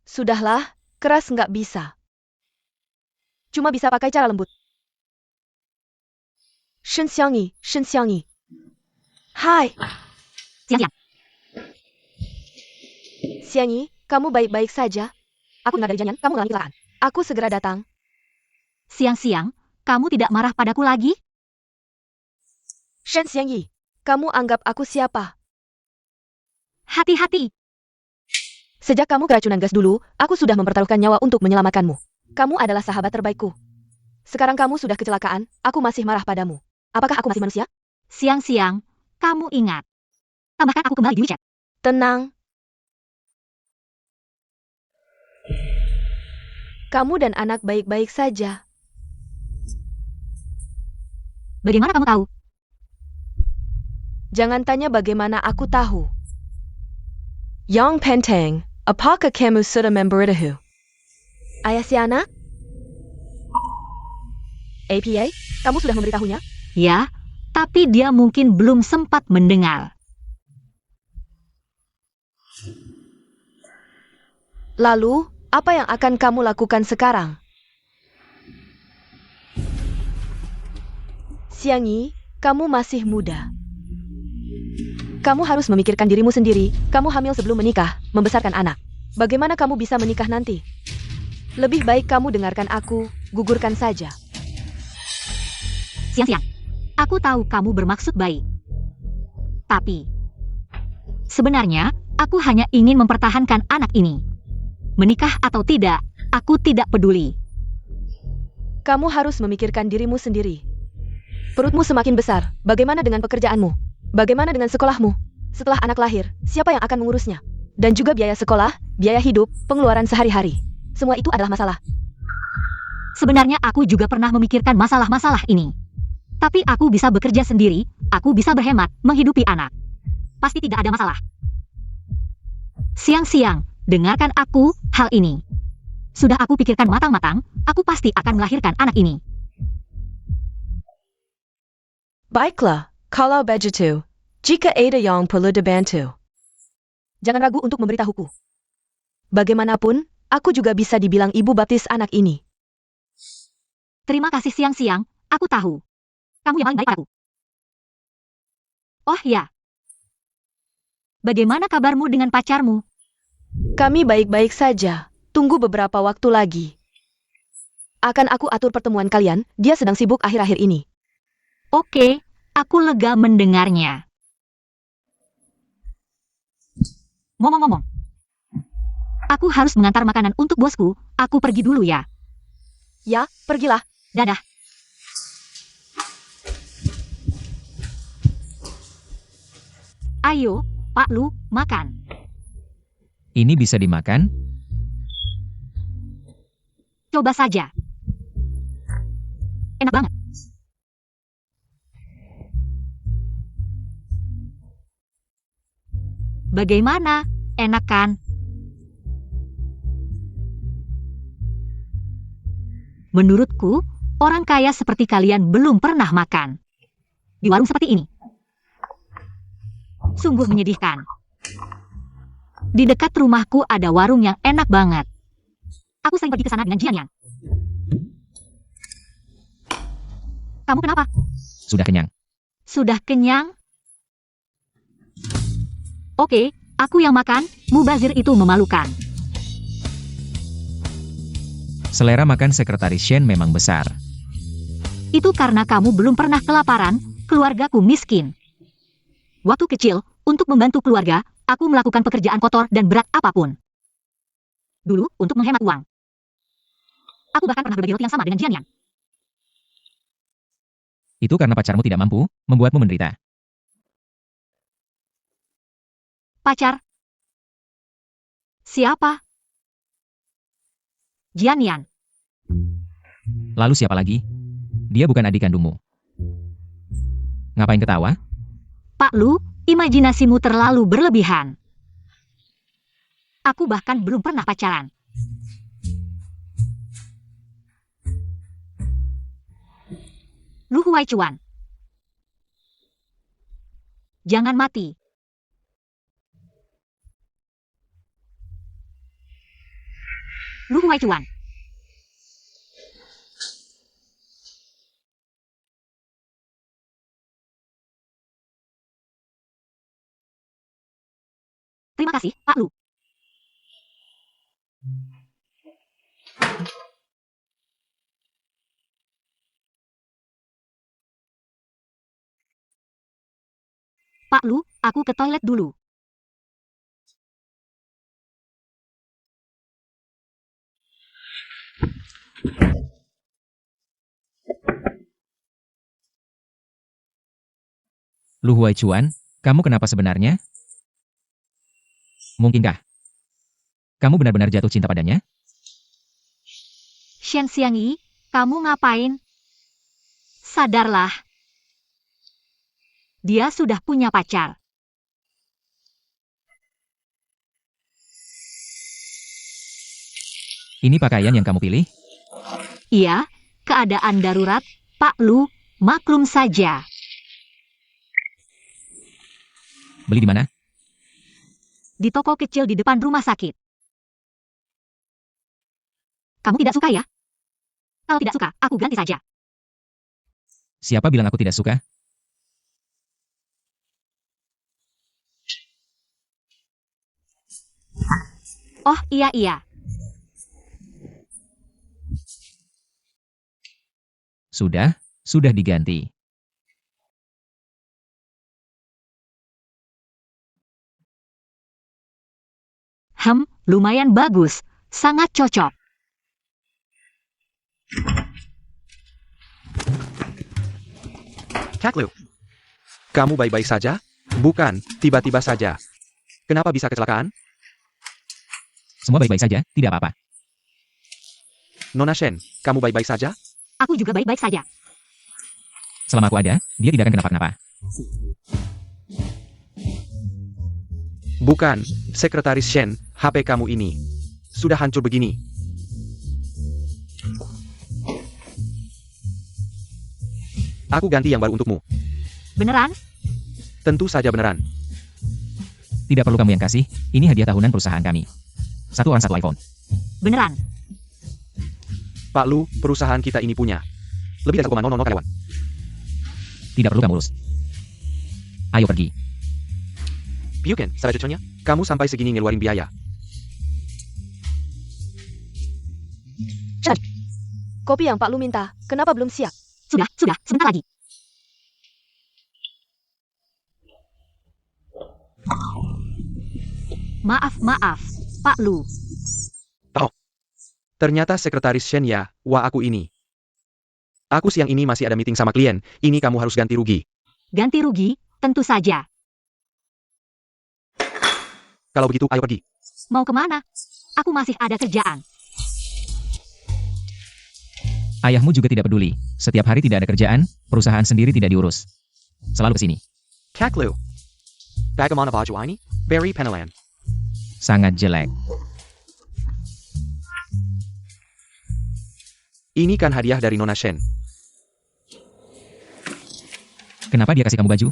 Sudahlah, keras nggak bisa. Cuma bisa pakai cara lembut. Shen Xiangyi, Shen Xiangyi. Hai, Siang-siang. Xiangyi, kamu baik-baik saja? Aku dengar dari Janyan, kamu mengalami kecelakaan. Aku segera datang. Siang-siang, kamu tidak marah padaku lagi? Shen Xiangyi, kamu anggap aku siapa? Hati-hati. Sejak kamu keracunan gas dulu, aku sudah mempertaruhkan nyawa untuk menyelamatkanmu. Kamu adalah sahabat terbaikku. Sekarang kamu sudah kecelakaan, aku masih marah padamu. Apakah aku masih manusia? Siang-siang, kamu ingat. Tambahkan aku kembali di WeChat. Tenang. Kamu dan anak baik-baik saja. Bagaimana kamu tahu? Jangan tanya bagaimana aku tahu. Yang penting, apakah kamu sudah memberitahu? Ayah si anak? APA, kamu sudah memberitahunya? Ya, tapi dia mungkin belum sempat mendengar. Lalu, apa yang akan kamu lakukan sekarang? Xiangyi, kamu masih muda. Kamu harus memikirkan dirimu sendiri, kamu hamil sebelum menikah, membesarkan anak. Bagaimana kamu bisa menikah nanti? Lebih baik kamu dengarkan aku, gugurkan saja. Siang-siang, aku tahu kamu bermaksud baik. Tapi, sebenarnya, aku hanya ingin mempertahankan anak ini. Menikah atau tidak, aku tidak peduli. Kamu harus memikirkan dirimu sendiri. Perutmu semakin besar, bagaimana dengan pekerjaanmu? Bagaimana dengan sekolahmu? Setelah anak lahir, siapa yang akan mengurusnya? Dan juga biaya sekolah, biaya hidup, pengeluaran sehari-hari. Semua itu adalah masalah. Sebenarnya aku juga pernah memikirkan masalah-masalah ini. Tapi aku bisa bekerja sendiri, aku bisa berhemat, menghidupi anak. Pasti tidak ada masalah. Siang-siang, dengarkan aku hal ini. Sudah aku pikirkan matang-matang, aku pasti akan melahirkan anak ini. Baiklah, kalau begitu, jika ada yang perlu dibantu, jangan ragu untuk memberitahuku. Bagaimanapun, aku juga bisa dibilang ibu baptis anak ini. Terima kasih siang-siang, aku tahu. Kamu yang paling baik padaku. Oh ya. Bagaimana kabarmu dengan pacarmu? Kami baik-baik saja. Tunggu beberapa waktu lagi. Akan aku atur pertemuan kalian, dia sedang sibuk akhir-akhir ini. Oke, aku lega mendengarnya. Ngomong-ngomong. Aku harus mengantar makanan untuk bosku, aku pergi dulu ya. Ya, pergilah. Dadah. Ayo, Pak Lu, makan. Ini bisa dimakan? Coba saja. Enak banget. Bagaimana? Enak kan? Menurutku, orang kaya seperti kalian belum pernah makan di warung seperti ini. Sungguh menyedihkan. Di dekat rumahku ada warung yang enak banget. Aku sering pergi ke sana dengan Jian Yang. Kamu kenapa? Sudah kenyang. Sudah kenyang? Oke, Aku yang makan, mubazir itu memalukan. Selera makan Sekretaris Shen memang besar. Itu karena kamu belum pernah kelaparan, keluargaku miskin. Waktu kecil, untuk membantu keluarga, aku melakukan pekerjaan kotor dan berat apapun. Dulu, untuk menghemat uang. Aku bahkan pernah berbagi roti yang sama dengan Jian Yan. Itu karena pacarmu tidak mampu, membuatmu menderita. Pacar? Siapa? Jian Yan. Lalu siapa lagi? Dia bukan adik kandungmu. Ngapain ketawa? Pak Lu, imajinasimu terlalu berlebihan. Aku bahkan belum pernah pacaran. Lu Huaichuan. Jangan mati. Lu Huaichuan. Terima kasih, Pak Lu. Pak Lu, aku ke toilet dulu. Lu Huaichuan, kamu kenapa sebenarnya? Mungkinkah kamu benar-benar jatuh cinta padanya? Shen Xiangyi, kamu ngapain? Sadarlah. Dia sudah punya pacar. Ini pakaian yang kamu pilih? Iya, keadaan darurat, Pak Lu, maklum saja. Beli di mana? Di toko kecil di depan rumah sakit. Kamu tidak suka ya? Kalau tidak suka, aku ganti saja. Siapa bilang aku tidak suka? Oh, iya. Sudah diganti. Lumayan bagus. Sangat cocok. Kaklu. Kamu baik-baik saja? Bukan, tiba-tiba saja. Kenapa bisa kecelakaan? Semua baik-baik saja, tidak apa-apa. Nona Shen, kamu baik-baik saja? Aku juga baik-baik saja. Selama aku ada, dia tidak akan kenapa-kenapa. Bukan, Sekretaris Shen, HP kamu ini sudah hancur begini. Aku ganti yang baru untukmu. Beneran? Tentu saja beneran. Tidak perlu kamu yang kasih, ini hadiah tahunan perusahaan kami. Satu orang satu iPhone. Beneran. Pak Lu, perusahaan kita ini punya lebih dari 1,000 karyawan. Tidak perlu kamu urus. Ayo pergi. Piuken, selanjutnya, kamu sampai segini ngeluarin biaya. Kopi yang Pak Lu minta, kenapa belum siap? Sudah, sebentar lagi. Maaf, Pak Lu. Ternyata Sekretaris Shen ya, wah aku ini. Aku siang ini masih ada meeting sama klien, ini kamu harus ganti rugi. Ganti rugi, tentu saja. Kalau begitu, ayo pergi. Mau kemana? Aku masih ada kerjaan. Ayahmu juga tidak peduli. Setiap hari tidak ada kerjaan, perusahaan sendiri tidak diurus. Selalu ke sini. Kaklu. Bagaimana baju ini? Very penelan. Sangat jelek. Ini kan hadiah dari Nona Shen. Kenapa dia kasih kamu baju?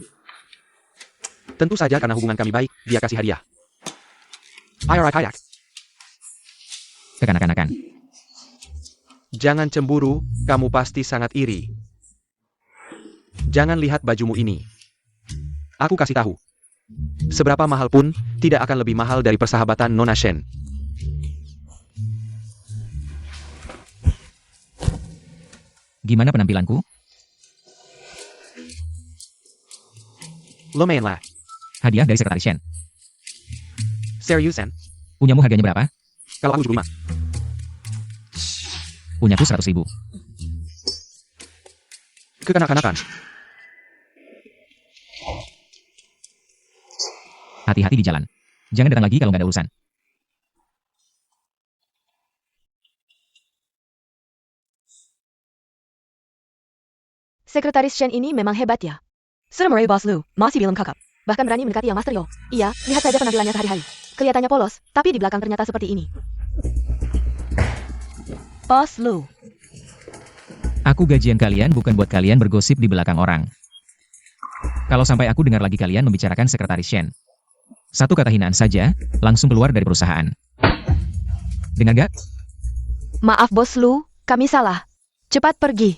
Tentu saja karena hubungan kami baik, dia kasih hadiah. Ayo kayak. Kekanak-kanakan. Jangan cemburu, kamu pasti sangat iri. Jangan lihat bajumu ini. Aku kasih tahu. Seberapa mahal pun, tidak akan lebih mahal dari persahabatan Nona Shen. Gimana penampilanku? Lumayan lah. Hadiah dari Sekretaris Shen. Seriusan? Punyamu harganya berapa? Kalau aku 75. Punyaku 100.000. Kekanak-kanakan. Hati-hati di jalan. Jangan datang lagi kalau nggak ada urusan. Sekretaris Shen ini memang hebat ya. Seremere Bos Lu, masih belum kakap. Bahkan berani mendekati yang Master Yo. Iya, lihat saja penampilannya sehari-hari. Kelihatannya polos, tapi di belakang ternyata seperti ini. Bos Lu. Aku gajian kalian bukan buat kalian bergosip di belakang orang. Kalau sampai aku dengar lagi kalian membicarakan Sekretaris Shen. Satu kata hinaan saja, langsung keluar dari perusahaan. Dengar gak? Maaf Bos Lu, kami salah. Cepat pergi.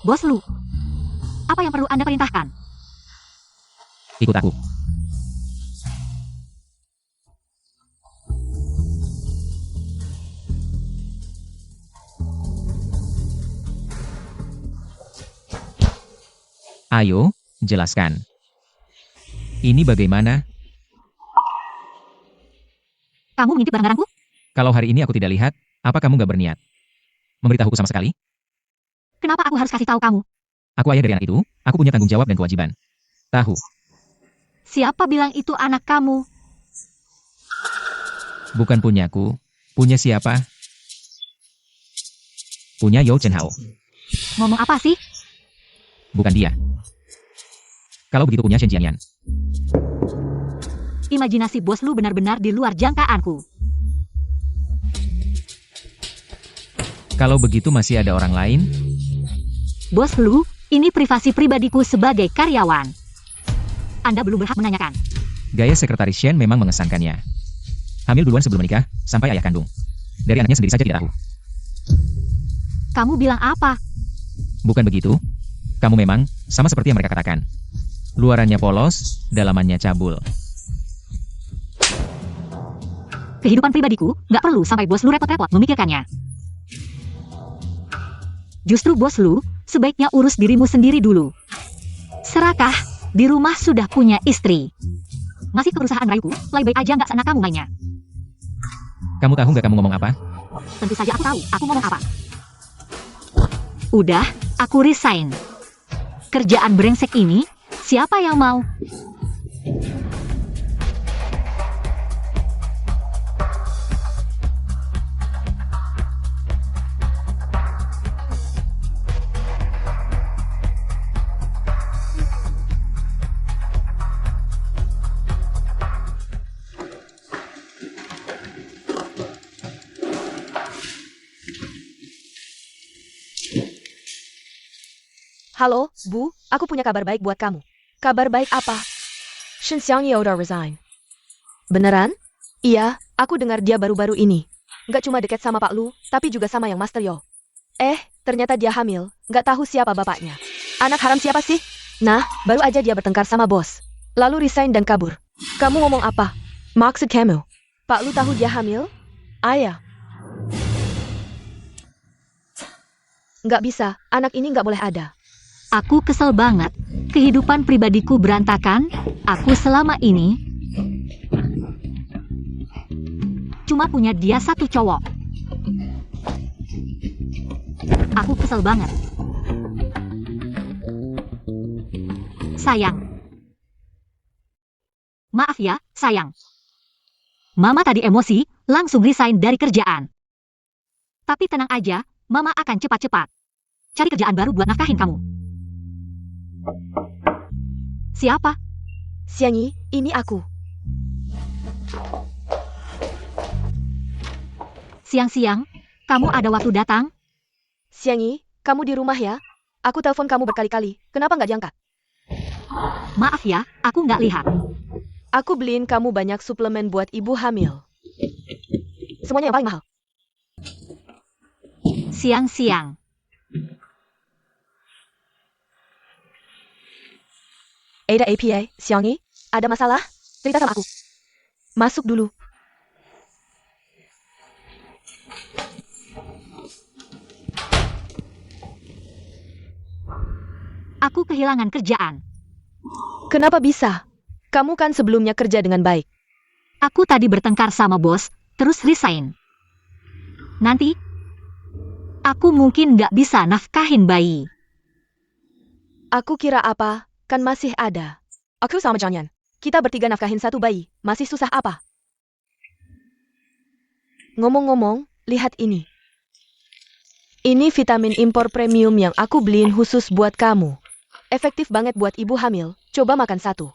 Bos Lu, apa yang perlu Anda perintahkan? Ikut aku. Ayo, jelaskan. Ini bagaimana? Kamu mengintip barang-barangku? Kalau hari ini aku tidak lihat, apa kamu nggak berniat memberitahuku sama sekali? Kenapa aku harus kasih tahu kamu? Aku ayah dari anak itu, aku punya tanggung jawab dan kewajiban. Tahu, Siapa bilang itu anak kamu? bukan punyaku. Punya siapa? Punya Yo Chen Hao. Ngomong apa sih? Bukan dia. Kalau begitu punya Shen Jianyan. Imajinasi Bos Lu benar-benar di luar jangkaanku. Kalau begitu masih ada orang lain? Bos Lu, ini privasi pribadiku sebagai karyawan. Anda belum berhak menanyakan. Gaya Sekretaris Shen memang mengesankannya. Hamil duluan sebelum menikah, sampai ayah kandung. Dari anaknya sendiri saja tidak tahu. Kamu bilang apa? Bukan begitu? Kamu memang, sama seperti yang mereka katakan. Luarannya polos, dalamannya cabul. Kehidupan pribadiku, nggak perlu sampai Bos Lu repot-repot memikirkannya. Justru Bos Lu, sebaiknya urus dirimu sendiri dulu. Serakah, di rumah sudah punya istri. Masih ke perusahaan rayuku, lebih baik aja nggak sana kamu mainnya. Kamu tahu nggak kamu ngomong apa? Tentu saja aku tahu, aku ngomong apa. Udah, aku resign. Kerjaan brengsek ini, siapa yang mau? Halo, Bu, aku punya kabar baik buat kamu. Kabar baik apa? Shen Xiangye udah resign. Beneran? Iya, aku dengar dia baru-baru ini. Nggak cuma deket sama Pak Lu, tapi juga sama yang Master Yo. Ternyata dia hamil. Nggak tahu siapa bapaknya. Anak haram siapa sih? Nah, baru aja dia bertengkar sama bos. Lalu resign dan kabur. Kamu ngomong apa? Maksud kamu? Pak Lu tahu dia hamil? Ayah. Nggak bisa, anak ini nggak boleh ada. Aku kesel banget. Kehidupan pribadiku berantakan. Aku selama ini cuma punya dia satu cowok. Aku kesel banget. Sayang. Maaf ya, sayang. Mama tadi emosi, langsung resign dari kerjaan. Tapi tenang aja, Mama akan cepat-cepat cari kerjaan baru buat nafkahin kamu. Siapa? Xiangyi, ini aku. Siang-siang, kamu ada waktu datang? Xiangyi, kamu di rumah ya? Aku telepon kamu berkali-kali, kenapa nggak diangkat? Maaf ya, aku nggak lihat. Aku beliin kamu banyak suplemen buat ibu hamil. Semuanya yang paling mahal. Siang-siang. Ada APA, Xiangyi, ada masalah? Cerita sama aku. Masuk dulu. Aku kehilangan kerjaan. Kenapa bisa? Kamu kan sebelumnya kerja dengan baik. Aku tadi bertengkar sama bos, terus resign. Nanti, aku mungkin nggak bisa nafkahin bayi. Aku kira apa, kan masih ada. Aku sama Janyan. Kita bertiga nafkahin satu bayi, masih susah apa? Ngomong-ngomong, lihat ini. Ini vitamin impor premium yang aku beliin khusus buat kamu. Efektif banget buat ibu hamil, coba makan satu.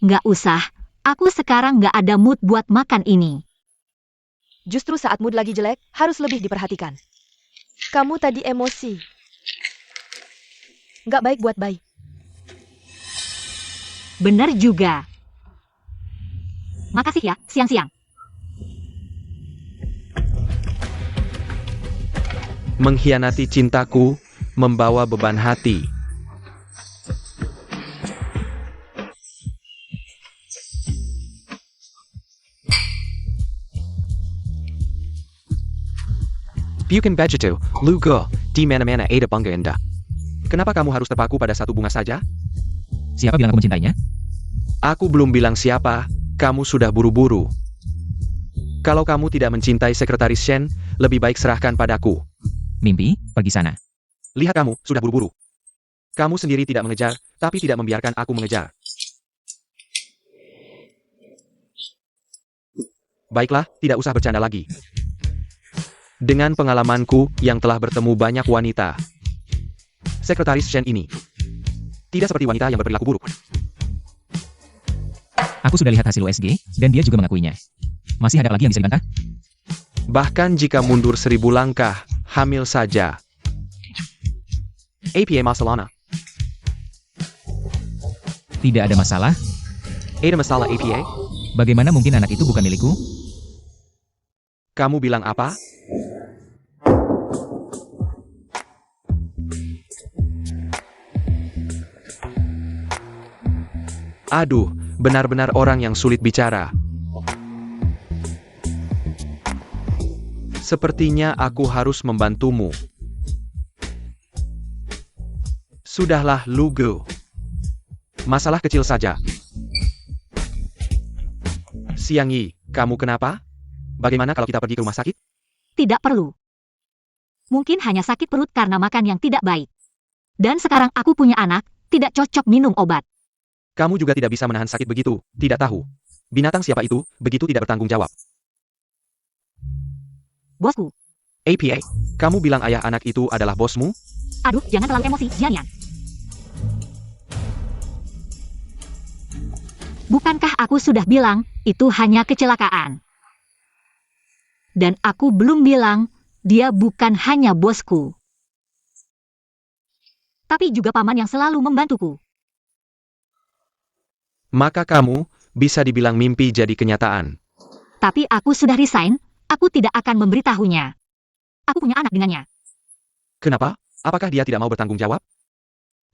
Nggak usah, aku sekarang nggak ada mood buat makan ini. Justru saat mood lagi jelek, harus lebih diperhatikan. Kamu tadi emosi. Nggak baik buat bayi. Bener juga. Makasih ya, siang-siang. Mengkhianati cintaku, membawa beban hati. Bukan begitu, lu go, di mana-mana ada bangga indah. Kenapa kamu harus terpaku pada satu bunga saja? Siapa bilang aku mencintainya? Aku belum bilang siapa, kamu sudah buru-buru. Kalau kamu tidak mencintai Sekretaris Shen, lebih baik serahkan padaku. Mimpi, pergi sana. Lihat kamu, sudah buru-buru. Kamu sendiri tidak mengejar, tapi tidak membiarkan aku mengejar. Baiklah, tidak usah bercanda lagi. Dengan pengalamanku yang telah bertemu banyak wanita, Sekretaris Shen ini tidak seperti wanita yang berperilaku buruk. Aku sudah lihat hasil USG, dan dia juga mengakuinya. Masih ada lagi yang bisa dibantah? Bahkan jika mundur 1000 langkah, hamil saja. APA masalahnya. Tidak ada masalah. Ada masalah APA? Bagaimana mungkin anak itu bukan milikku? Kamu bilang apa? Aduh, benar-benar orang yang sulit bicara. Sepertinya aku harus membantumu. Sudahlah, Lugu. Masalah kecil saja. Xiangyi, kamu kenapa? Bagaimana kalau kita pergi ke rumah sakit? Tidak perlu. Mungkin hanya sakit perut karena makan yang tidak baik. Dan sekarang aku punya anak, tidak cocok minum obat. Kamu juga tidak bisa menahan sakit begitu, tidak tahu. Binatang siapa itu, begitu tidak bertanggung jawab. Bosku, APA, kamu bilang ayah anak itu adalah bosmu? aduh jangan terlalu emosi, Jianyan. Bukankah aku sudah bilang, itu hanya kecelakaan? Dan aku belum bilang, dia bukan hanya bosku. Tapi juga paman yang selalu membantuku. Maka kamu, bisa dibilang mimpi jadi kenyataan. Tapi aku sudah resign, aku tidak akan memberitahunya. Aku punya anak dengannya. Kenapa? Apakah dia tidak mau bertanggung jawab?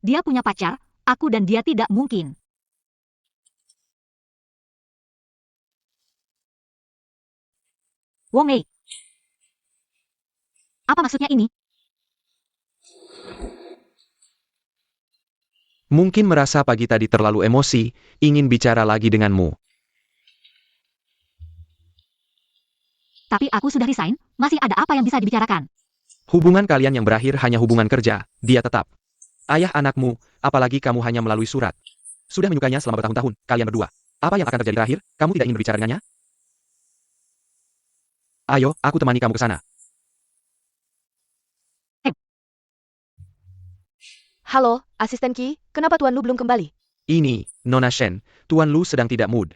Dia punya pacar, aku dan dia tidak mungkin. Wong Mei. Apa maksudnya ini? Mungkin merasa pagi tadi terlalu emosi, ingin bicara lagi denganmu. Tapi aku sudah resign, masih ada apa yang bisa dibicarakan? Hubungan kalian yang berakhir hanya hubungan kerja, dia tetap. Ayah anakmu, apalagi kamu hanya melalui surat. Sudah menyukainya selama bertahun-tahun, kalian berdua. Apa yang akan terjadi terakhir? Kamu tidak ingin berbicara dengannya? Ayo, aku temani kamu ke sana. Halo, asisten Qi, kenapa Tuan Lu belum kembali? Ini, Nona Shen, Tuan Lu sedang tidak mood.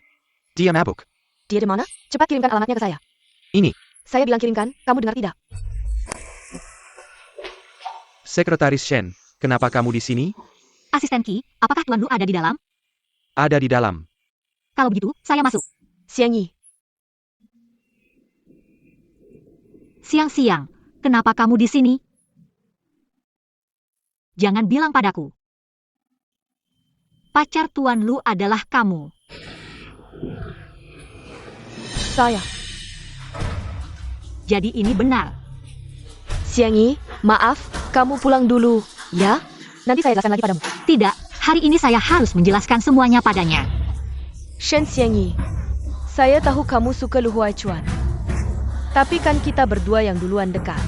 Dia mabuk. Dia di mana? Cepat kirimkan alamatnya ke saya. Ini. Saya bilang kirimkan, kamu dengar tidak? Sekretaris Shen, kenapa kamu di sini? Asisten Qi, apakah Tuan Lu ada di dalam? Ada di dalam. Kalau begitu, saya masuk. Xiang Yi, Siang-siang, kenapa kamu di sini? Jangan bilang padaku. Pacar Tuan Lu adalah kamu. saya. Jadi ini benar. Xiang Yi, maaf, kamu pulang dulu, ya? Nanti saya jelaskan lagi padamu. Tidak, hari ini saya harus menjelaskan semuanya padanya. Shen Xiang Yi, saya tahu kamu suka Lu Huaichuan. Tapi kan kita berdua yang duluan dekat.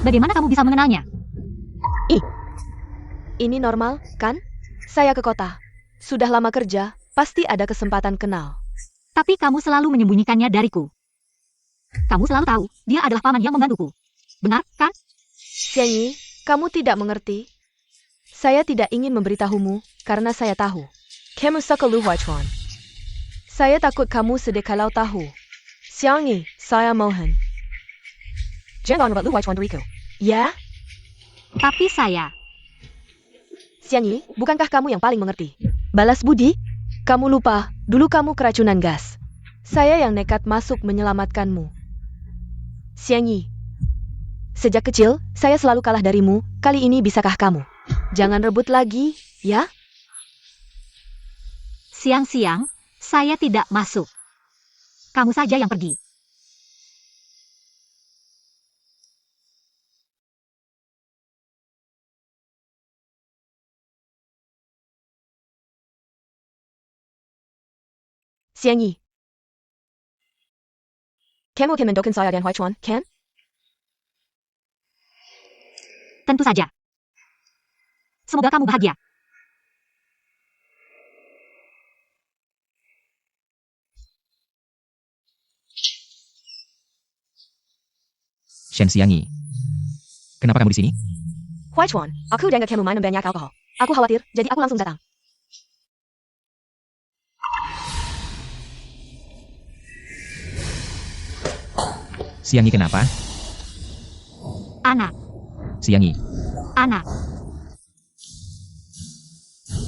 Bagaimana kamu bisa mengenalnya? Ini normal, kan? Saya ke kota. Sudah lama kerja, pasti ada kesempatan kenal. Tapi kamu selalu menyembunyikannya dariku. Kamu selalu tahu, dia adalah paman yang membantuku. Benar, kan? Xiang Yi, kamu tidak mengerti. Saya tidak ingin memberitahumu, karena saya tahu. Kamu suka Lu Huaichuan. Saya takut kamu sedih kalau tahu. Xiang Yi, saya mohon. Jangan rebut Lu Huaichuan dariku. Ya? Tapi saya, Xiang Yi, bukankah kamu yang paling mengerti? Balas budi? Kamu lupa, dulu kamu keracunan gas. Saya yang nekat masuk menyelamatkanmu. Xiang Yi, sejak kecil, saya selalu kalah darimu, kali ini bisakah kamu? Jangan rebut lagi, ya? siang-siang, saya tidak masuk. Kamu saja yang pergi. Xiang Yi. Kamu akan mendoakan saya dan Huaichuan, kan? Tentu saja. Semoga kamu bahagia. Shen Xiang Yi. Kenapa kamu di sini? Huaichuan, aku dengar kamu minum banyak alkohol. Aku khawatir, jadi aku langsung datang. Xiang Yi kenapa? Anak, Xiang Yi, anak.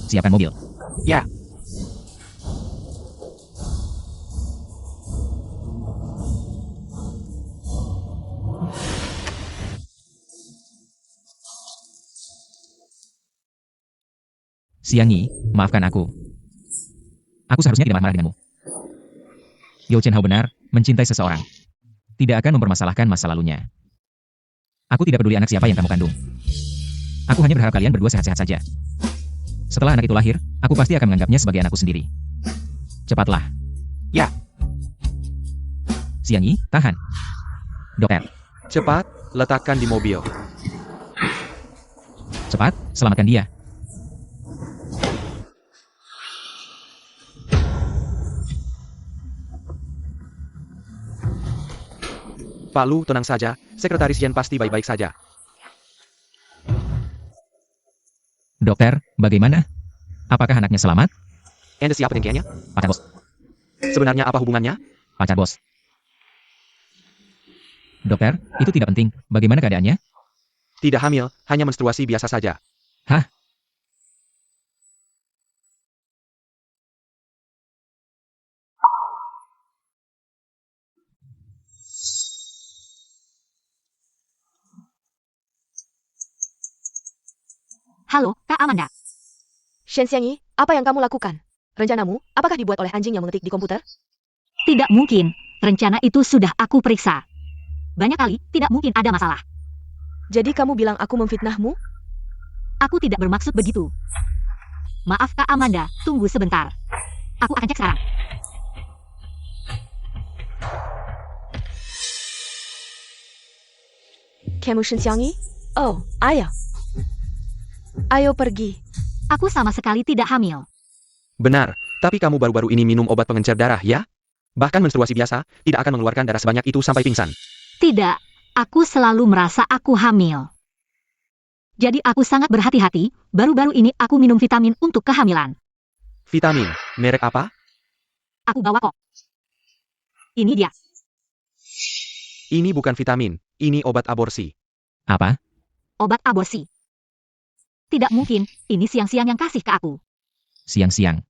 siapkan mobil. Ya. Xiang Yi, maafkan aku. Aku seharusnya tidak marah-marah denganmu. Yao Chen Hao benar, mencintai seseorang. Tidak akan mempermasalahkan masa lalunya. Aku tidak peduli anak siapa yang kamu kandung. Aku hanya berharap kalian berdua sehat-sehat saja. Setelah anak itu lahir, aku pasti akan menganggapnya sebagai anakku sendiri. Cepatlah. Ya. Xiang Yi, tahan. Dokter, Cepat, letakkan di mobil. cepat, selamatkan dia. Pak Lu, tenang saja. Sekretaris Jen pasti baik-baik saja. Dokter, bagaimana? Apakah anaknya selamat? Anda siapa tinggiannya? Pacar bos. Sebenarnya apa hubungannya? Pacar bos. Dokter, itu tidak penting. Bagaimana keadaannya? Tidak hamil, hanya menstruasi biasa saja. Hah? Halo, Kak Amanda. Shen Xiang Yi, apa yang kamu lakukan? Rencanamu, apakah dibuat oleh anjing yang mengetik di komputer? Tidak mungkin. Rencana itu sudah aku periksa. Banyak kali, tidak mungkin ada masalah. Jadi kamu bilang aku memfitnahmu? Aku tidak bermaksud begitu. Maaf Kak Amanda, tunggu sebentar. Aku akan cek sekarang. Kamu Shen Xiang Yi? Oh, ayo. Ayo pergi. Aku sama sekali tidak hamil. Benar, tapi kamu baru-baru ini minum obat pengencer darah, ya? Bahkan menstruasi biasa, tidak akan mengeluarkan darah sebanyak itu sampai pingsan. Tidak, aku selalu merasa aku hamil. Jadi aku sangat berhati-hati, baru-baru ini aku minum vitamin untuk kehamilan. Vitamin, merek apa? Aku bawa kok. Ini dia. Ini bukan vitamin, ini obat aborsi. Apa? Obat aborsi. Tidak mungkin, ini siang-siang yang kasih ke aku. Siang-siang.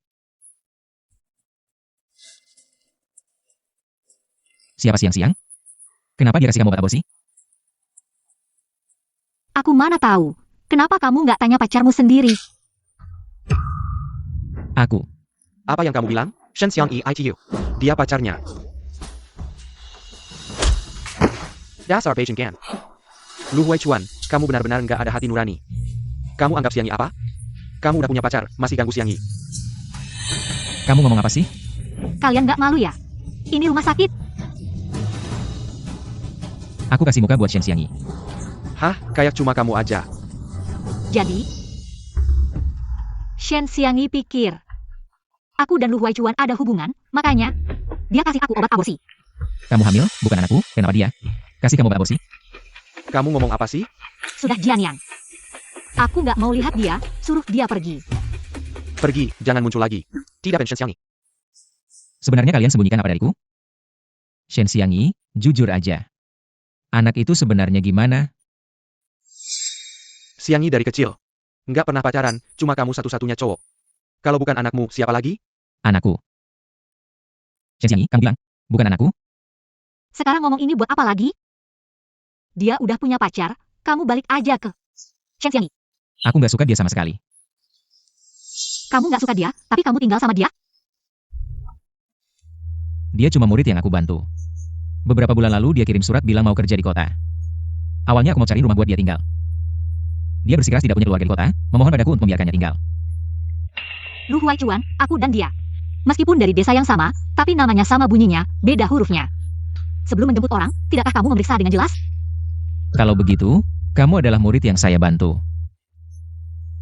Siapa siang-siang? Kenapa dia kasih kamu obat aborsi? Aku mana tahu. Kenapa kamu nggak tanya pacarmu sendiri? Aku. Apa yang kamu bilang? Shen Xiangyi ITU. Dia pacarnya. Dasar Beijing Gan. Lu Huichuan, kamu benar-benar nggak ada hati nurani. Kamu anggap Xiangyi apa? Kamu udah punya pacar, masih ganggu Xiangyi. Kamu ngomong apa sih? Kalian nggak malu ya? Ini rumah sakit. Aku kasih muka buat Shen Xiangyi. Hah, kayak cuma kamu aja. Jadi, Shen Xiangyi pikir, aku dan Lu Huichuan ada hubungan, makanya dia kasih aku obat aborsi. Kamu hamil, bukan anakku, kenapa dia kasih kamu obat aborsi? Kamu ngomong apa sih? Sudah Jianyang. Aku nggak mau lihat dia, suruh dia pergi. Pergi, jangan muncul lagi. Tidak Shen Xiangyi. Sebenarnya kalian sembunyikan apa dariku? Shen Xiangyi, jujur aja. Anak itu sebenarnya gimana? Xiangyi dari kecil. Nggak pernah pacaran, cuma kamu satu-satunya cowok. Kalau bukan anakmu, siapa lagi? Anakku. Shen Xiangyi, kamu bilang, bukan anakku? Sekarang ngomong ini buat apa lagi? Dia udah punya pacar, kamu balik aja ke Shen Xiangyi. Aku nggak suka dia sama sekali. Kamu nggak suka dia, tapi kamu tinggal sama dia? Dia cuma murid yang aku bantu. Beberapa bulan lalu dia kirim surat bilang mau kerja di kota. Awalnya aku mau cari rumah buat dia tinggal. Dia bersikeras tidak punya keluarga di kota, memohon padaku untuk membiarkannya tinggal. Lu Huichuan, aku dan dia. Meskipun dari desa yang sama, tapi namanya sama bunyinya, beda hurufnya. Sebelum menjemput orang, tidakkah kamu memeriksa dengan jelas? Kalau begitu, kamu adalah murid yang saya bantu.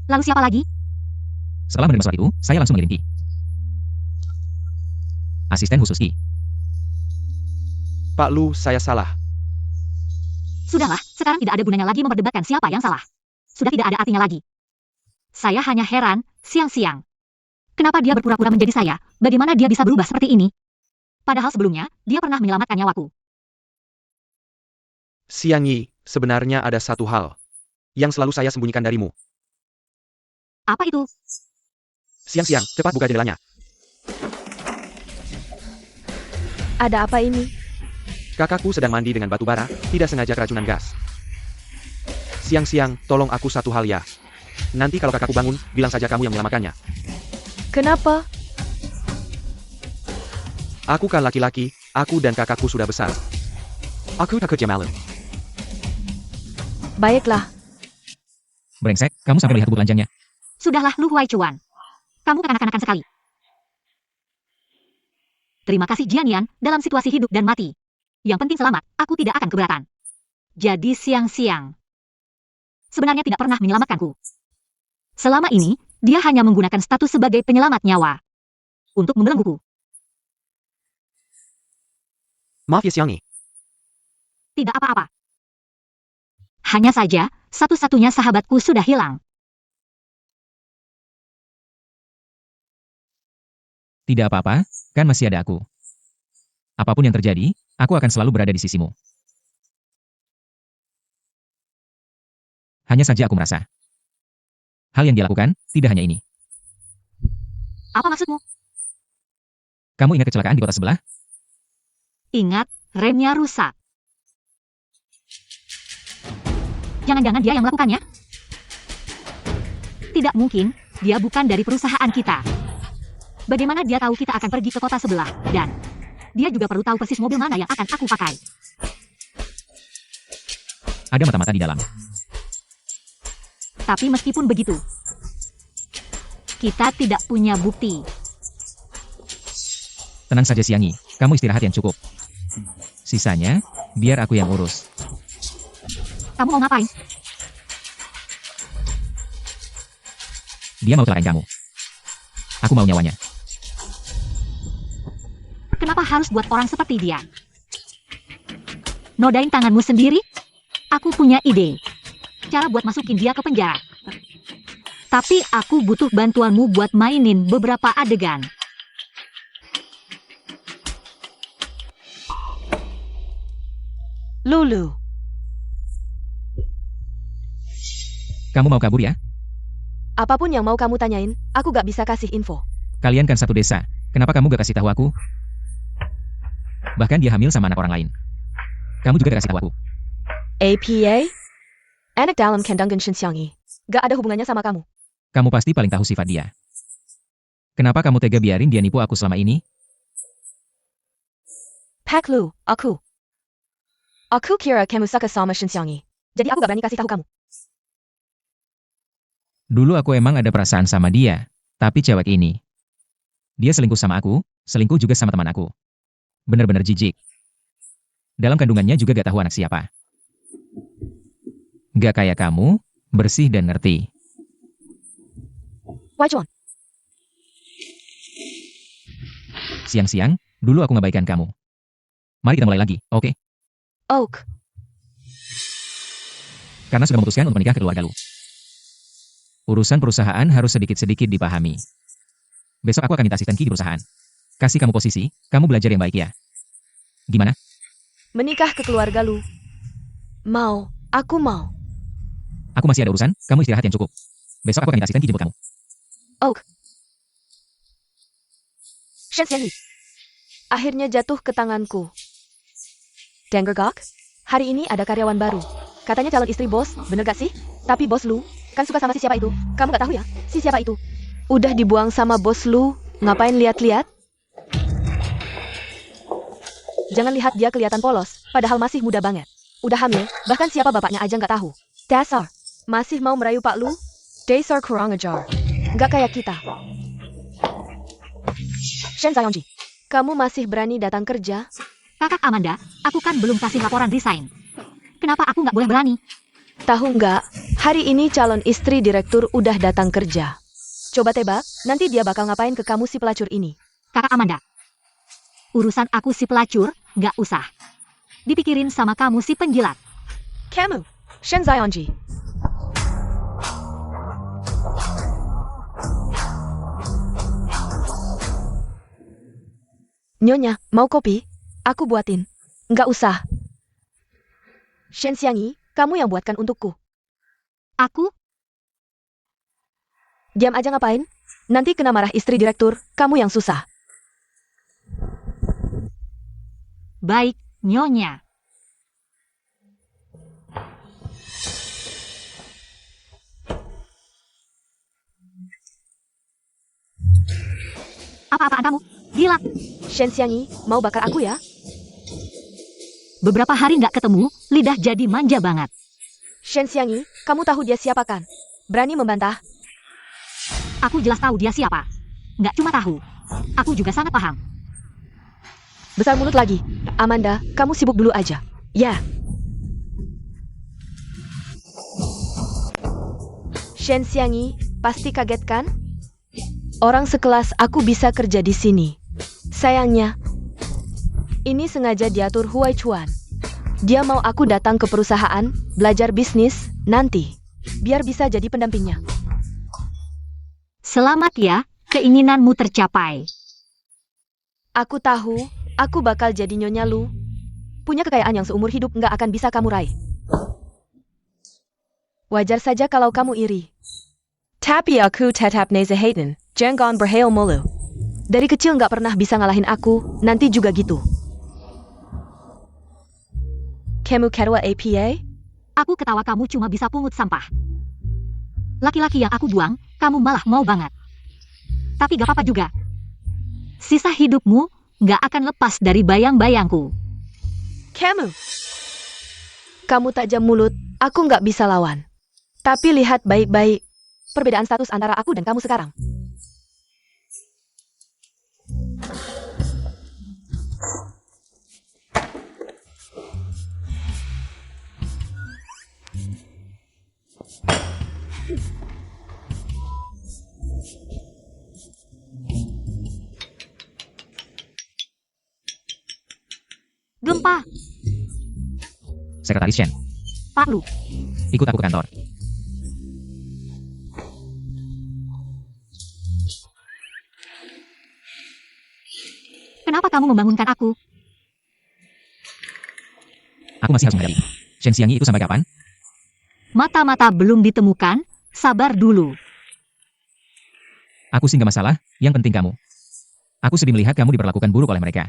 Lalu siapa lagi? Setelah menerima surat itu, saya langsung mengirim Ki. Asisten khusus Ki. Pak Lu, saya salah. Sudahlah, sekarang tidak ada gunanya lagi memperdebatkan siapa yang salah. Sudah tidak ada artinya lagi. Saya hanya heran, siang-siang. Kenapa dia berpura-pura menjadi saya? Bagaimana dia bisa berubah seperti ini? Padahal sebelumnya, dia pernah menyelamatkan nyawaku. Xiangyi, sebenarnya ada satu hal yang selalu saya sembunyikan darimu. Apa itu? Siang-siang, cepat buka jendelanya. Ada apa ini? Kakakku sedang mandi dengan batu bara, tidak sengaja keracunan gas. Siang-siang, tolong aku satu hal ya. Nanti kalau kakakku bangun, bilang saja kamu yang menyelamatkannya. Kenapa? Aku kan laki-laki, aku dan kakakku sudah besar. Aku takut dia malu. Baiklah. Brengsek, kamu sampai lihat buku telanjangnya. Sudahlah, Lu Huichuan. Kamu kekanak-kanakan sekali. Terima kasih Jianian, dalam situasi hidup dan mati. Yang penting selamat, aku tidak akan keberatan. Jadi siang-siang. Sebenarnya tidak pernah menyelamatkanku. Selama ini, dia hanya menggunakan status sebagai penyelamat nyawa. Untuk membelengguku. Maaf ya Xiangyi. Tidak apa-apa. Hanya saja, satu-satunya sahabatku sudah hilang. Tidak apa-apa, kan masih ada aku. Apapun yang terjadi, aku akan selalu berada di sisimu. Hanya saja aku merasa. Hal yang dia lakukan, tidak hanya ini. Apa maksudmu? Kamu ingat kecelakaan di kota sebelah? Ingat, remnya rusak. Jangan-jangan dia yang melakukannya? Tidak mungkin, dia bukan dari perusahaan kita. Bagaimana dia tahu kita akan pergi ke kota sebelah, dan dia juga perlu tahu persis mobil mana yang akan aku pakai. Ada mata-mata di dalam. Tapi meskipun begitu, kita tidak punya bukti. Tenang saja Xiangyi, kamu istirahat yang cukup. Sisanya, biar aku yang urus. Kamu mau ngapain? Dia mau celakain kamu. Aku mau nyawanya. Kenapa harus buat orang seperti dia? Nodain tanganmu sendiri? Aku punya ide. Cara buat masukin dia ke penjara. Tapi aku butuh bantuanmu buat mainin beberapa adegan. Lulu. Kamu mau kabur ya? Apapun yang mau kamu tanyain, aku gak bisa kasih info. Kalian kan satu desa. Kenapa kamu gak kasih tahu aku? Bahkan dia hamil sama anak orang lain. Kamu juga gak kasih tahu aku. APA? Anak dalam kandungan Shen Xiangyi. Gak ada hubungannya sama kamu. Kamu pasti paling tahu sifat dia. Kenapa kamu tega biarin dia nipu aku selama ini? Pak Lu, aku. Aku kira kamu suka sama Shen Xiangyi. Jadi aku gak berani kasih tahu kamu. Dulu aku emang ada perasaan sama dia. Tapi cewek ini. Dia selingkuh sama aku, selingkuh juga sama teman aku. Bener-bener jijik. Dalam kandungannya juga gak tahu anak siapa. Gak kayak kamu, bersih dan ngerti. Wai Chuan, Siang-siang, dulu aku ngabaikan kamu. Mari kita mulai lagi, oke? Oak. Karena sudah memutuskan untuk menikah ke keluarga lu. Urusan perusahaan harus sedikit-sedikit dipahami. Besok aku akan minta asisten Ki di perusahaan. Kasih kamu posisi, kamu belajar yang baik ya. Gimana? Menikah ke keluarga lu. Mau, aku mau. Aku masih ada urusan, kamu istirahat yang cukup. Besok aku akan minta asisten Ki jemput kamu. Oak. Shen Xiangyi. Akhirnya jatuh ke tanganku. Dengergok, hari ini ada karyawan baru. Katanya calon istri bos, bener gak sih? Tapi bos lu, kan suka sama si siapa itu? Kamu gak tahu ya, si siapa itu? Udah dibuang sama bos lu, ngapain lihat-lihat? Jangan lihat dia kelihatan polos, padahal masih muda banget. Udah hamil, bahkan siapa bapaknya aja gak tahu. Dasar, masih mau merayu Pak Lu? Dasar kurang ajar. Gak kayak kita. Shen Zayongji, kamu masih berani datang kerja? Kakak Amanda, aku kan belum kasih laporan resign. Kenapa aku nggak boleh berani? Tahu nggak, hari ini calon istri direktur udah datang kerja. Coba tebak, nanti dia bakal ngapain ke kamu si pelacur ini? Kakak Amanda, urusan aku si pelacur, nggak usah. Dipikirin sama kamu si penjilat. Kamu, Shen Zayongji. Nyonya, mau kopi? Aku buatin. Nggak usah. Shen Xiangyi, kamu yang buatkan untukku. Aku? Diam aja ngapain? Nanti kena marah istri direktur, kamu yang susah. Baik, Nyonya. Apa-apaan kamu? Gila. Shen Xiangyi, mau bakar aku ya? Beberapa hari nggak ketemu, lidah jadi manja banget. Shen Xiangyi, kamu tahu dia siapa kan? Berani membantah? Aku jelas tahu dia siapa. Nggak cuma tahu. Aku juga sangat paham. Besar mulut lagi. Amanda, kamu sibuk dulu aja. Ya. Shen Xiangyi, pasti kaget kan? Orang sekelas aku bisa kerja di sini. Sayangnya, ini sengaja diatur Huai Chuan. Dia mau aku datang ke perusahaan, belajar bisnis, nanti. Biar bisa jadi pendampingnya. Selamat ya, keinginanmu tercapai. Aku tahu, aku bakal jadi Nyonya Lu. Punya kekayaan yang seumur hidup nggak akan bisa kamu raih. Wajar saja kalau kamu iri. Tapi aku tetap nezahaten, jangan berhail mulu. Dari kecil nggak pernah bisa ngalahin aku, nanti juga gitu. Kamu kedua APA? Aku ketawa kamu cuma bisa pungut sampah. Laki-laki yang aku buang, kamu malah mau banget. Tapi gak apa-apa juga. Sisa hidupmu gak akan lepas dari bayang-bayangku. Kamu tajam mulut, aku nggak bisa lawan. Tapi lihat baik-baik, perbedaan status antara aku dan kamu sekarang. Gempa, Sekretaris Shen, Pak Lu. ikut aku ke kantor. Kenapa kamu membangunkan aku? Aku masih harus menghadapi. Shen Xiangyi itu sampai kapan? Mata-mata belum ditemukan, sabar dulu. Aku sih nggak masalah, yang penting kamu. Aku sedih melihat kamu diperlakukan buruk oleh mereka.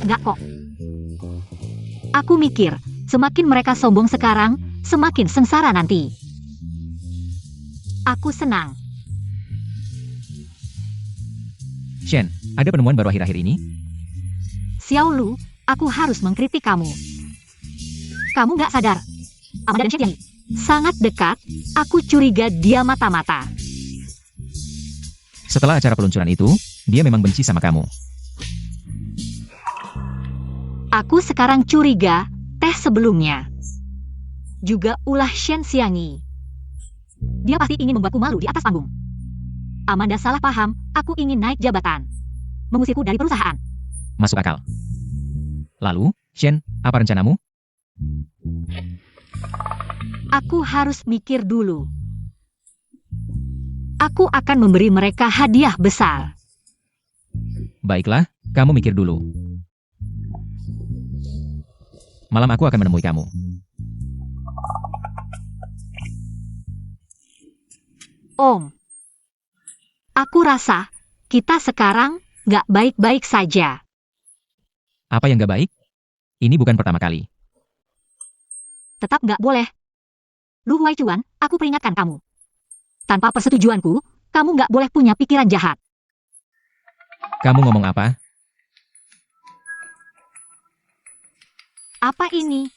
Nggak kok. Aku mikir, semakin mereka sombong sekarang, semakin sengsara nanti. Aku senang. Shen, ada penemuan baru akhir-akhir ini? Xiao Lu, aku harus mengkritik kamu. Kamu nggak sadar. Amanda dan Shen Tianyi sangat dekat, aku curiga dia mata-mata. Setelah acara peluncuran itu, dia memang benci sama kamu. Aku sekarang curiga, teh sebelumnya juga ulah Shen Xiangyi. Dia pasti ingin membuatku malu di atas panggung. Amanda salah paham, aku ingin naik jabatan. Mengusirku dari perusahaan. Masuk akal. Lalu, Shen, apa rencanamu? Aku harus mikir dulu. Aku akan memberi mereka hadiah besar. Baiklah, kamu mikir dulu. Malam aku akan menemui kamu. Om, aku rasa kita sekarang nggak baik-baik saja. Apa yang gak baik? Ini bukan pertama kali. Tetap nggak boleh. Lu Huaichuan, aku peringatkan kamu. Tanpa persetujuanku, kamu nggak boleh punya pikiran jahat. Kamu ngomong apa? Apa ini?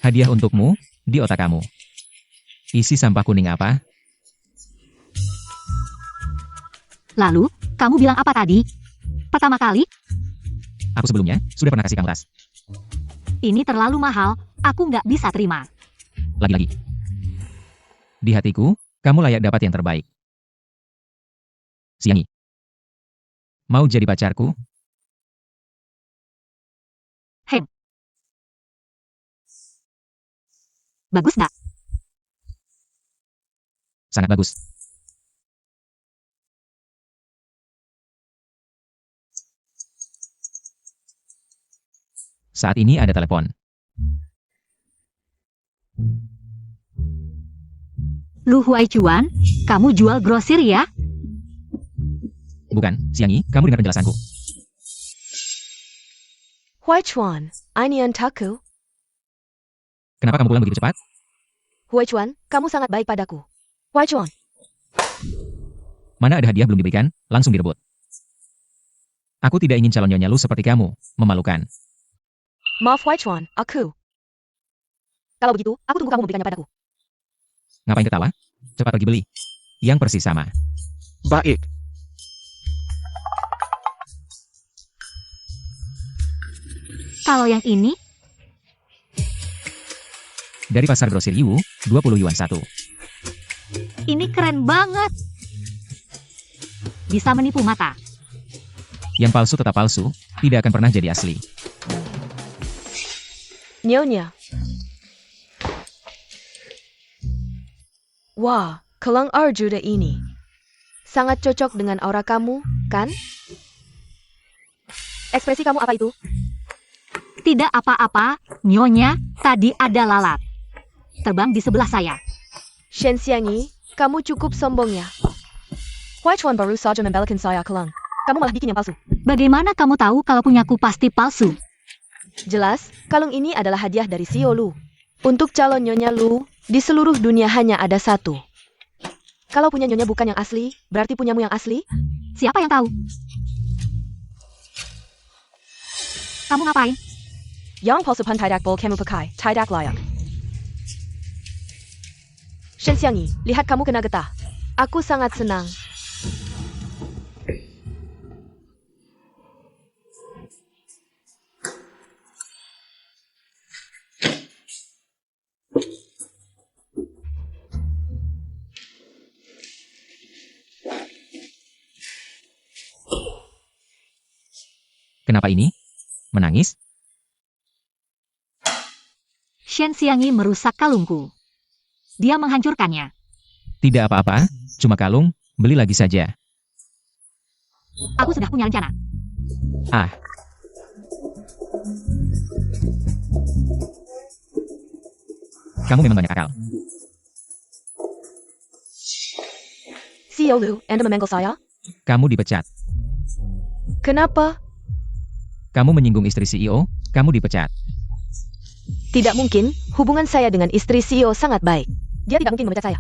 Hadiah untukmu, di otak kamu. Isi sampah kuning apa? Lalu, kamu bilang apa tadi? Pertama kali, Aku sebelumnya, sudah pernah kasih kamu tas. ini terlalu mahal, aku nggak bisa terima. Lagi-lagi. Di hatiku, kamu layak dapat yang terbaik. Xiangyi. Mau jadi pacarku? Bagus nggak? Sangat bagus. Saat ini ada telepon. Lu Huaichuan, kamu jual grosir ya? Bukan, Xiangyi, kamu dengar penjelasanku. Huaichuan, Ainian Taku. Kenapa kamu pulang begitu cepat? Huaichuan, kamu sangat baik padaku. Huaichuan, Mana ada hadiah belum diberikan, langsung direbut. Aku tidak ingin calon nyonya lu seperti kamu, memalukan. maaf Huaichuan, aku. Kalau begitu, aku tunggu kamu memberikannya padaku. Ngapain ketawa? Cepat pergi beli. Yang persis sama. Baik. Kalau yang ini, Dari pasar grosir Yiwu, 20 yuan satu. ini keren banget. Bisa menipu mata. Yang palsu tetap palsu, tidak akan pernah jadi asli. Nyonya. Wah, kelang Arjuda ini. Sangat cocok dengan aura kamu, kan? Ekspresi kamu apa itu? Tidak apa-apa, Nyonya, tadi ada lalat. Terbang di sebelah saya. Shen Xiangyi, kamu cukup sombong ya. Huaichuan baru saja membelakang saya kelang. Kamu malah bikin yang palsu. Bagaimana kamu tahu kalau punyaku pasti palsu? Jelas, kalung ini adalah hadiah dari Xiao Lu. Untuk calon Nyonya Lu, di seluruh dunia hanya ada satu. Kalau punya Nyonya bukan yang asli, berarti punyamu yang asli? Siapa yang tahu? Kamu ngapain? Yang palsu pan tidak bol kamu pakai, tidak layak. Shen Xiangyi, lihat kamu kena getah. Aku sangat senang. Kenapa ini? Menangis? Shen Xiangyi merusak kalungku. Dia menghancurkannya. Tidak apa-apa, cuma kalung, beli lagi saja. Aku sudah punya rencana. Ah, kamu memang banyak akal. CEO Lu, Anda memanggil saya? Kamu dipecat. Kenapa? Kamu menyinggung istri CEO, kamu dipecat. Tidak mungkin, hubungan saya dengan istri CEO sangat baik. Dia tidak mungkin memecat saya.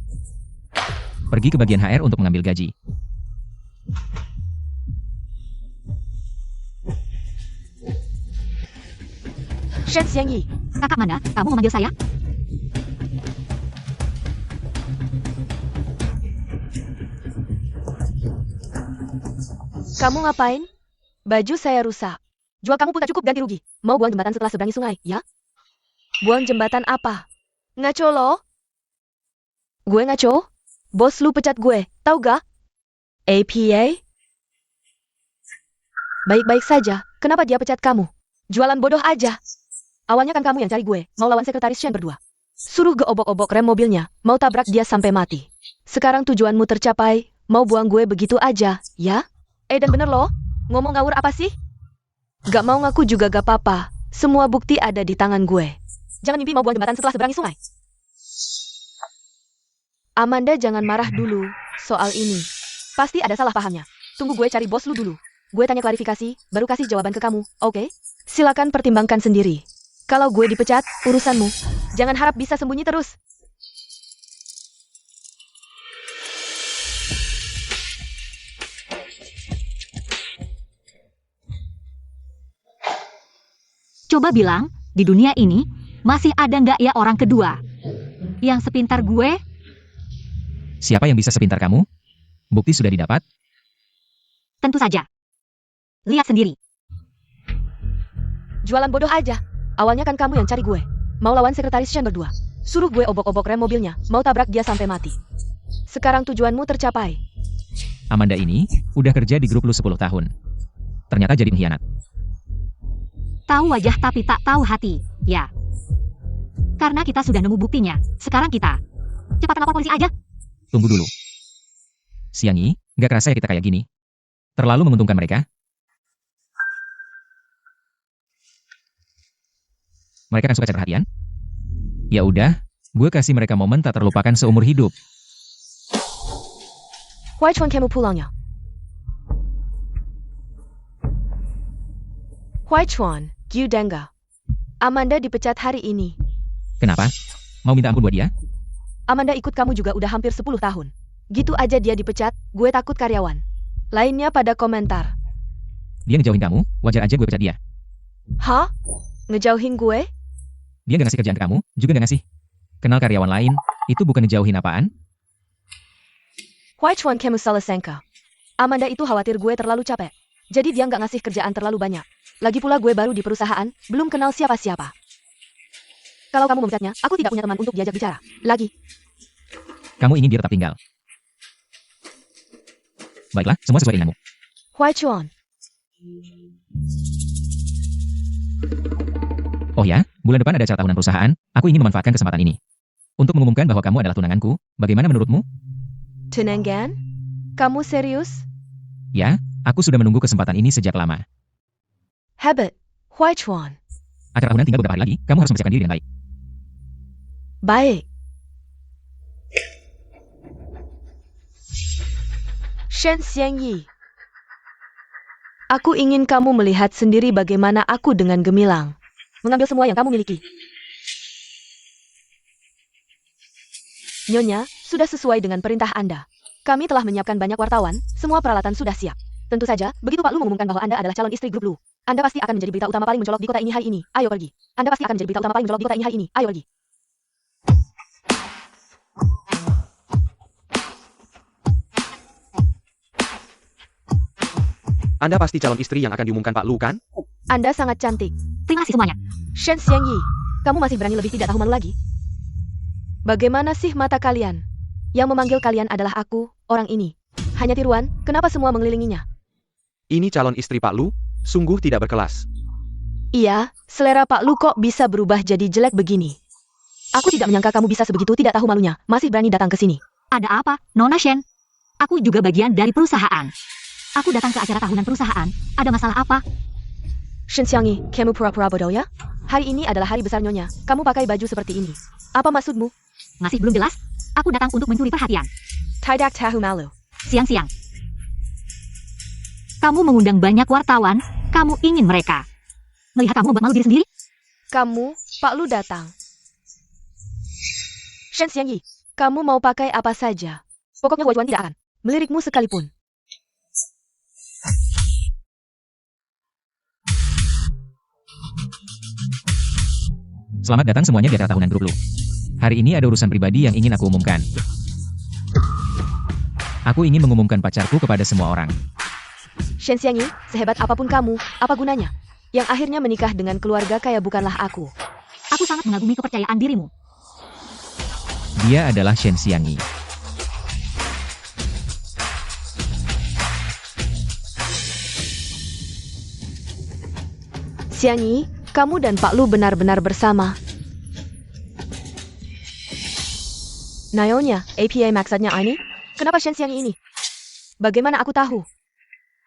Pergi ke bagian HR untuk mengambil gaji. Shen Xiangyi, Kakak Amanda, kamu memanggil saya? kamu ngapain? Baju saya rusak. Jual kamu pun tak cukup ganti rugi. Mau buang jembatan setelah seberangi sungai, ya? Buang jembatan apa? Ngaco lo? Gue ngaco? Bos lu pecat gue, tau gak? APA? Baik-baik saja, kenapa dia pecat kamu? Jualan bodoh aja. Awalnya kan kamu yang cari gue, mau lawan sekretaris Shen berdua. Suruh geobok-obok rem mobilnya, mau tabrak dia sampai mati. Sekarang tujuanmu tercapai, mau buang gue begitu aja, ya? Dan bener loh, ngomong ngawur apa sih? Gak mau ngaku juga gak apa-apa, semua bukti ada di tangan gue. Jangan mimpi mau buang jembatan setelah seberangi sungai. Amanda jangan marah dulu, soal ini. Pasti ada salah pahamnya. Tunggu gue cari bos lu dulu. Gue tanya klarifikasi, baru kasih jawaban ke kamu, oke? Silakan pertimbangkan sendiri. Kalau gue dipecat, urusanmu. Jangan harap bisa sembunyi terus. Coba bilang, di dunia ini, masih ada nggak ya orang kedua? Yang sepintar gue? Siapa yang bisa sepintar kamu? Bukti sudah didapat? Tentu saja. Lihat sendiri. Jualan bodoh aja. Awalnya kan kamu yang cari gue. Mau lawan sekretaris Shen berdua. Suruh gue obok-obok rem mobilnya, mau tabrak dia sampai mati. Sekarang tujuanmu tercapai. Amanda ini udah kerja di grup lu 10 tahun. Ternyata jadi pengkhianat. Tahu wajah tapi tak tahu hati, ya. Karena kita sudah nemu buktinya, sekarang kita cepat lapor polisi aja. Tunggu dulu. Xiangyi, nggak kerasa ya kita kayak gini? Terlalu menguntungkan mereka? Mereka kan suka cari perhatian? Ya udah, gue kasih mereka momen tak terlupakan seumur hidup. Why Chuan kamu pulangnya? Why Chuan, Gyu Dengga. Amanda dipecat hari ini. Kenapa? Mau minta ampun buat dia? Amanda ikut kamu juga udah hampir 10 tahun. Gitu aja dia dipecat, gue takut karyawan. Lainnya pada komentar. Dia ngejauhin kamu, wajar aja gue pecat dia. Hah? Ngejauhin gue? Dia nggak ngasih kerjaan ke kamu, juga nggak ngasih. Kenal karyawan lain, itu bukan ngejauhin apaan? Why Chuan kamu salah sangka? Amanda itu khawatir gue terlalu capek. Jadi dia nggak ngasih kerjaan terlalu banyak. Lagi pula gue baru di perusahaan, belum kenal siapa-siapa. Kalau kamu memecatnya, aku tidak punya teman untuk diajak bicara. Lagi. Kamu ingin dia tetap tinggal. Baiklah, semua sesuai keinginanmu. Why Chuan? Oh ya, bulan depan ada acara tahunan perusahaan, aku ingin memanfaatkan kesempatan ini. Untuk mengumumkan bahwa kamu adalah tunanganku, bagaimana menurutmu? Tunangan? Kamu serius? Ya, aku sudah menunggu kesempatan ini sejak lama. Hebat. Why Chuan? Acara tahunan tinggal beberapa hari lagi, kamu harus mempersiapkan diri dengan baik. Baik. Shen Xiangyi. Aku ingin kamu melihat sendiri bagaimana aku dengan gemilang. Mengambil semua yang kamu miliki. Nyonya, sudah sesuai dengan perintah Anda. Kami telah menyiapkan banyak wartawan, semua peralatan sudah siap. Tentu saja, begitu Pak Lu mengumumkan bahwa Anda adalah calon istri grup Lu, Anda pasti akan menjadi berita utama paling mencolok di kota ini hari ini. Ayo pergi. Anda pasti akan menjadi berita utama paling mencolok di kota ini hari ini. Ayo pergi. Anda pasti calon istri yang akan diumumkan Pak Lu, kan? Anda sangat cantik. Terima kasih semuanya. Shen Xiangyi, kamu masih berani lebih tidak tahu malu lagi? Bagaimana sih mata kalian? Yang memanggil kalian adalah aku, orang ini. Hanya tiruan, kenapa semua mengelilinginya? Ini calon istri Pak Lu, sungguh tidak berkelas. Iya, selera Pak Lu kok bisa berubah jadi jelek begini? Aku tidak menyangka kamu bisa sebegitu tidak tahu malunya, masih berani datang ke sini. Ada apa, Nona Shen? Aku juga bagian dari perusahaan. Aku datang ke acara tahunan perusahaan. Ada masalah apa? Shen Xiangyi, kamu pura-pura bodoh ya? Hari ini adalah hari besar Nyonya, kamu pakai baju seperti ini. Apa maksudmu? Masih belum jelas? Aku datang untuk mencuri perhatian. Tidak tahu malu. Siang-siang. Kamu mengundang banyak wartawan, kamu ingin mereka melihat kamu membuat malu diri sendiri? Kamu, Pak Lu datang. Shen Xiangyi, kamu mau pakai apa saja. Pokoknya Huai Chuan tidak akan melirikmu sekalipun. Selamat datang semuanya di acara tahunan grup Lu. Hari ini ada urusan pribadi yang ingin aku umumkan. Aku ingin mengumumkan pacarku kepada semua orang. Shen Xiangyi, sehebat apapun kamu, apa gunanya? Yang akhirnya menikah dengan keluarga kaya bukanlah aku. Aku sangat mengagumi kepercayaan dirimu. Dia adalah Shen Xiangyi. Xiangyi, kamu dan Pak Lu benar-benar bersama. Naonya, APA maksudnya ini? Kenapa Shen Xiangyi ini? Bagaimana aku tahu?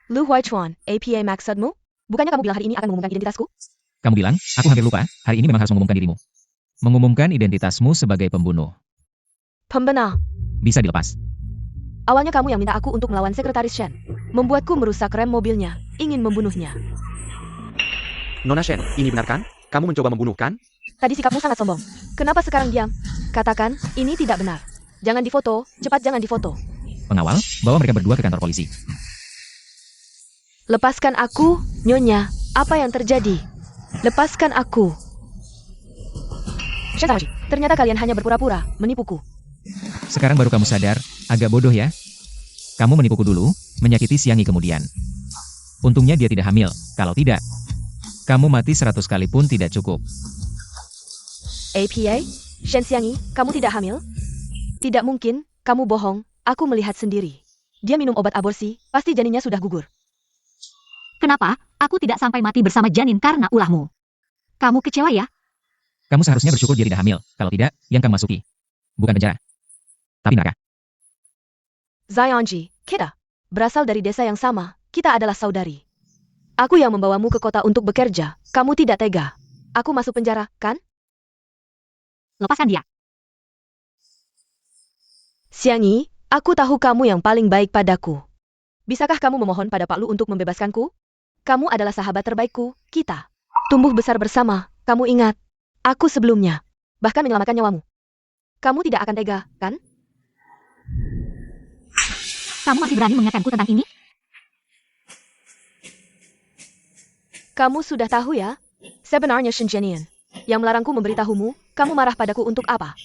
Lu Huaichuan, APA maksudmu? Bukannya kamu bilang hari ini akan mengumumkan identitasku? Kamu bilang, aku hampir lupa, hari ini memang harus mengumumkan dirimu. Mengumumkan identitasmu sebagai pembunuh. Pembenar. Bisa dilepas. Awalnya kamu yang minta aku untuk melawan Sekretaris Shen. Membuatku merusak rem mobilnya, ingin membunuhnya. Nona Shen, ini benar kan? Kamu mencoba membunuh kan? Tadi sikapmu sangat sombong. Kenapa sekarang diam? Katakan, ini tidak benar. Jangan difoto, cepat jangan difoto. Pengawal, bawa mereka berdua ke kantor polisi. Lepaskan aku, Nyonya. Apa yang terjadi? Lepaskan aku. Shen Xiangyi, ternyata kalian hanya berpura-pura, menipuku. Sekarang baru kamu sadar, agak bodoh ya. Kamu menipuku dulu, menyakiti Xiangyi kemudian. Untungnya dia tidak hamil, kalau tidak, kamu mati 100 kali pun tidak cukup. APA? Shen Xiangyi, kamu tidak hamil? Tidak mungkin, kamu bohong, aku melihat sendiri. Dia minum obat aborsi, pasti janinnya sudah gugur. Kenapa aku tidak sampai mati bersama janin karena ulahmu? Kamu kecewa ya? Kamu seharusnya bersyukur dia tidak hamil, kalau tidak, yang kamu masuki. Bukan penjara, tapi neraka. Zionji, kita berasal dari desa yang sama, kita adalah saudari. Aku yang membawamu ke kota untuk bekerja, kamu tidak tega. Aku masuk penjara, kan? Lepaskan dia. Xiangyi, aku tahu kamu yang paling baik padaku. Bisakah kamu memohon pada Pak Lu untuk membebaskanku? Kamu adalah sahabat terbaikku, kita tumbuh besar bersama, kamu ingat. Aku sebelumnya, bahkan menyelamatkan nyawamu. Kamu tidak akan tega, kan? Kamu masih berani mengingatkanku tentang ini? Kamu sudah tahu ya? Sebenarnya Shen Jianian yang melarangku memberitahumu, kamu marah padaku untuk apa?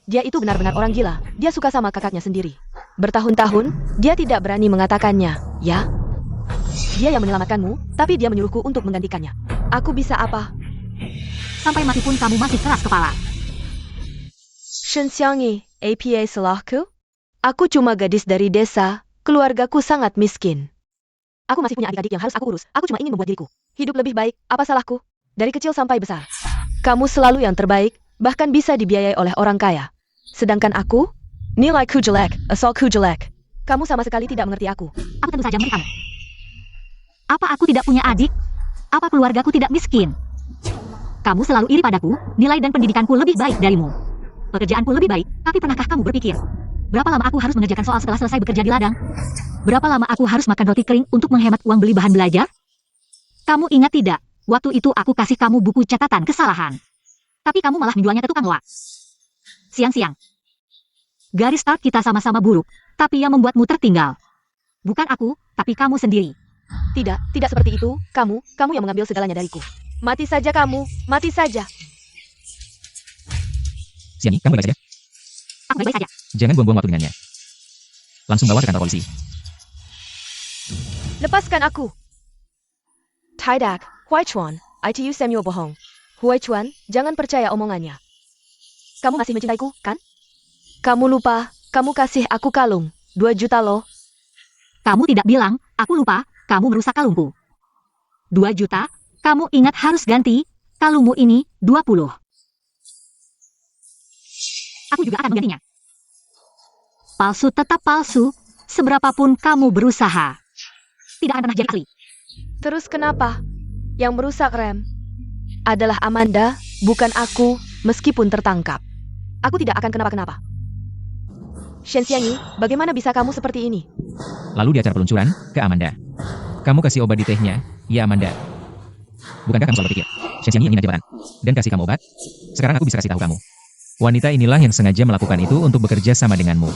Dia itu benar-benar orang gila, dia suka sama kakaknya sendiri. Bertahun-tahun, dia tidak berani mengatakannya, ya? Dia yang menyelamatkanmu, tapi dia menyuruhku untuk menggantikannya. Aku bisa apa? Sampai mati pun kamu masih keras kepala. Shen Xiangyi, APA salahku? Aku cuma gadis dari desa, keluargaku sangat miskin. Aku masih punya adik-adik yang harus aku urus, aku cuma ingin membuat diriku hidup lebih baik, apa salahku? Dari kecil sampai besar. Kamu selalu yang terbaik, bahkan bisa dibiayai oleh orang kaya. Sedangkan aku, nilaiku jelek, asalku jelek. Kamu sama sekali tidak mengerti aku. Aku tentu saja mengerti kamu. Apa aku tidak punya adik? Apa keluargaku tidak miskin? Kamu selalu iri padaku, nilai dan pendidikanku lebih baik darimu. Pekerjaanku lebih baik, tapi pernahkah kamu berpikir? Berapa lama aku harus mengerjakan soal setelah selesai bekerja di ladang? Berapa lama aku harus makan roti kering untuk menghemat uang beli bahan belajar? Kamu ingat tidak, waktu itu aku kasih kamu buku catatan kesalahan. Tapi kamu malah menjualnya ke tukang loak. Siang-siang. Garis start kita sama-sama buruk, tapi yang membuatmu tertinggal. Bukan aku, tapi kamu sendiri. Tidak seperti itu, kamu yang mengambil segalanya dariku. Mati saja kamu, mati saja. Xiangyi, kamu baik saja. Aku baik-baik saja. Jangan buang-buang waktu dengannya. Langsung bawa ke kantor polisi. Lepaskan aku. Tidak, Huaichuan, ITU Samuel bohong. Huaichuan, jangan percaya omongannya. Kamu masih mencintaiku, kan? Kamu lupa, kamu kasih aku kalung, 2 juta loh. Kamu tidak bilang, aku lupa, kamu merusak kalungku. 2 juta, kamu ingat harus ganti, kalungmu ini 20. Aku juga akan menggantinya. Palsu tetap palsu, seberapapun kamu berusaha. Tidak akan pernah jadi asli. Terus kenapa? Yang merusak rem adalah Amanda, bukan aku, meskipun tertangkap. Aku tidak akan kenapa-kenapa. Shen Xiangyi, bagaimana bisa kamu seperti ini? Lalu di acara peluncuran, ke Amanda. Kamu kasih obat di tehnya, ya Amanda. Bukankah kamu selalu pikir, Shen Xiangyi ingin jabatan, dan kasih kamu obat? Sekarang aku bisa kasih tahu kamu. Wanita inilah yang sengaja melakukan itu untuk bekerja sama denganmu.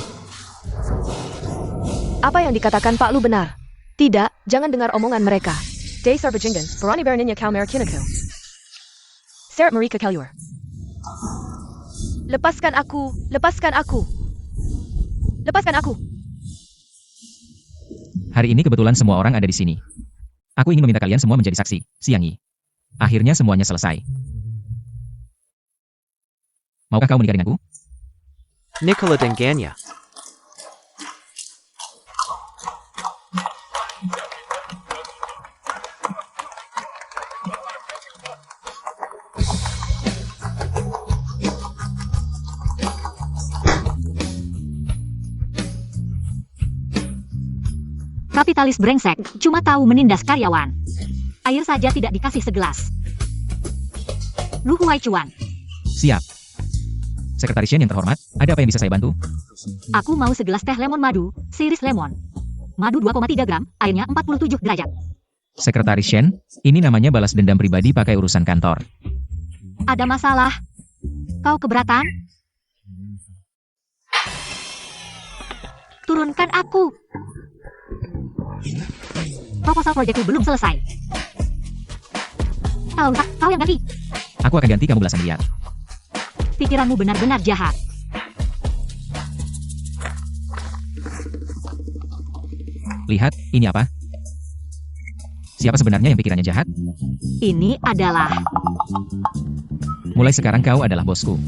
Apa yang dikatakan Pak Lu benar? Tidak, jangan dengar omongan mereka. Day Sarbajingan, Barani Baraninya Kalmer Kinako. Seret Marika Kalyur. Lepaskan aku, lepaskan aku. Lepaskan aku. Hari ini kebetulan semua orang ada di sini. Aku ingin meminta kalian semua menjadi saksi, Xiangyi. Akhirnya semuanya selesai. Maukah kau menikah denganku? Nicola Denganya. Kapitalis brengsek, cuma tahu menindas karyawan. Air saja tidak dikasih segelas. Lu Huai Chuan, Siap. Sekretaris Shen yang terhormat, ada apa yang bisa saya bantu? aku mau segelas teh lemon madu, series lemon. Madu 2,3 gram, airnya 47 derajat. Sekretaris Shen, ini namanya balas dendam pribadi pakai urusan kantor. Ada masalah? Kau keberatan? Turunkan aku. Proposal proyekku belum selesai. Kau yang ganti. Aku akan ganti kamu belasan miliar. Pikiranmu benar-benar jahat. Lihat, ini apa? Siapa sebenarnya yang pikirannya jahat? Ini adalah Mulai sekarang kau adalah bosku.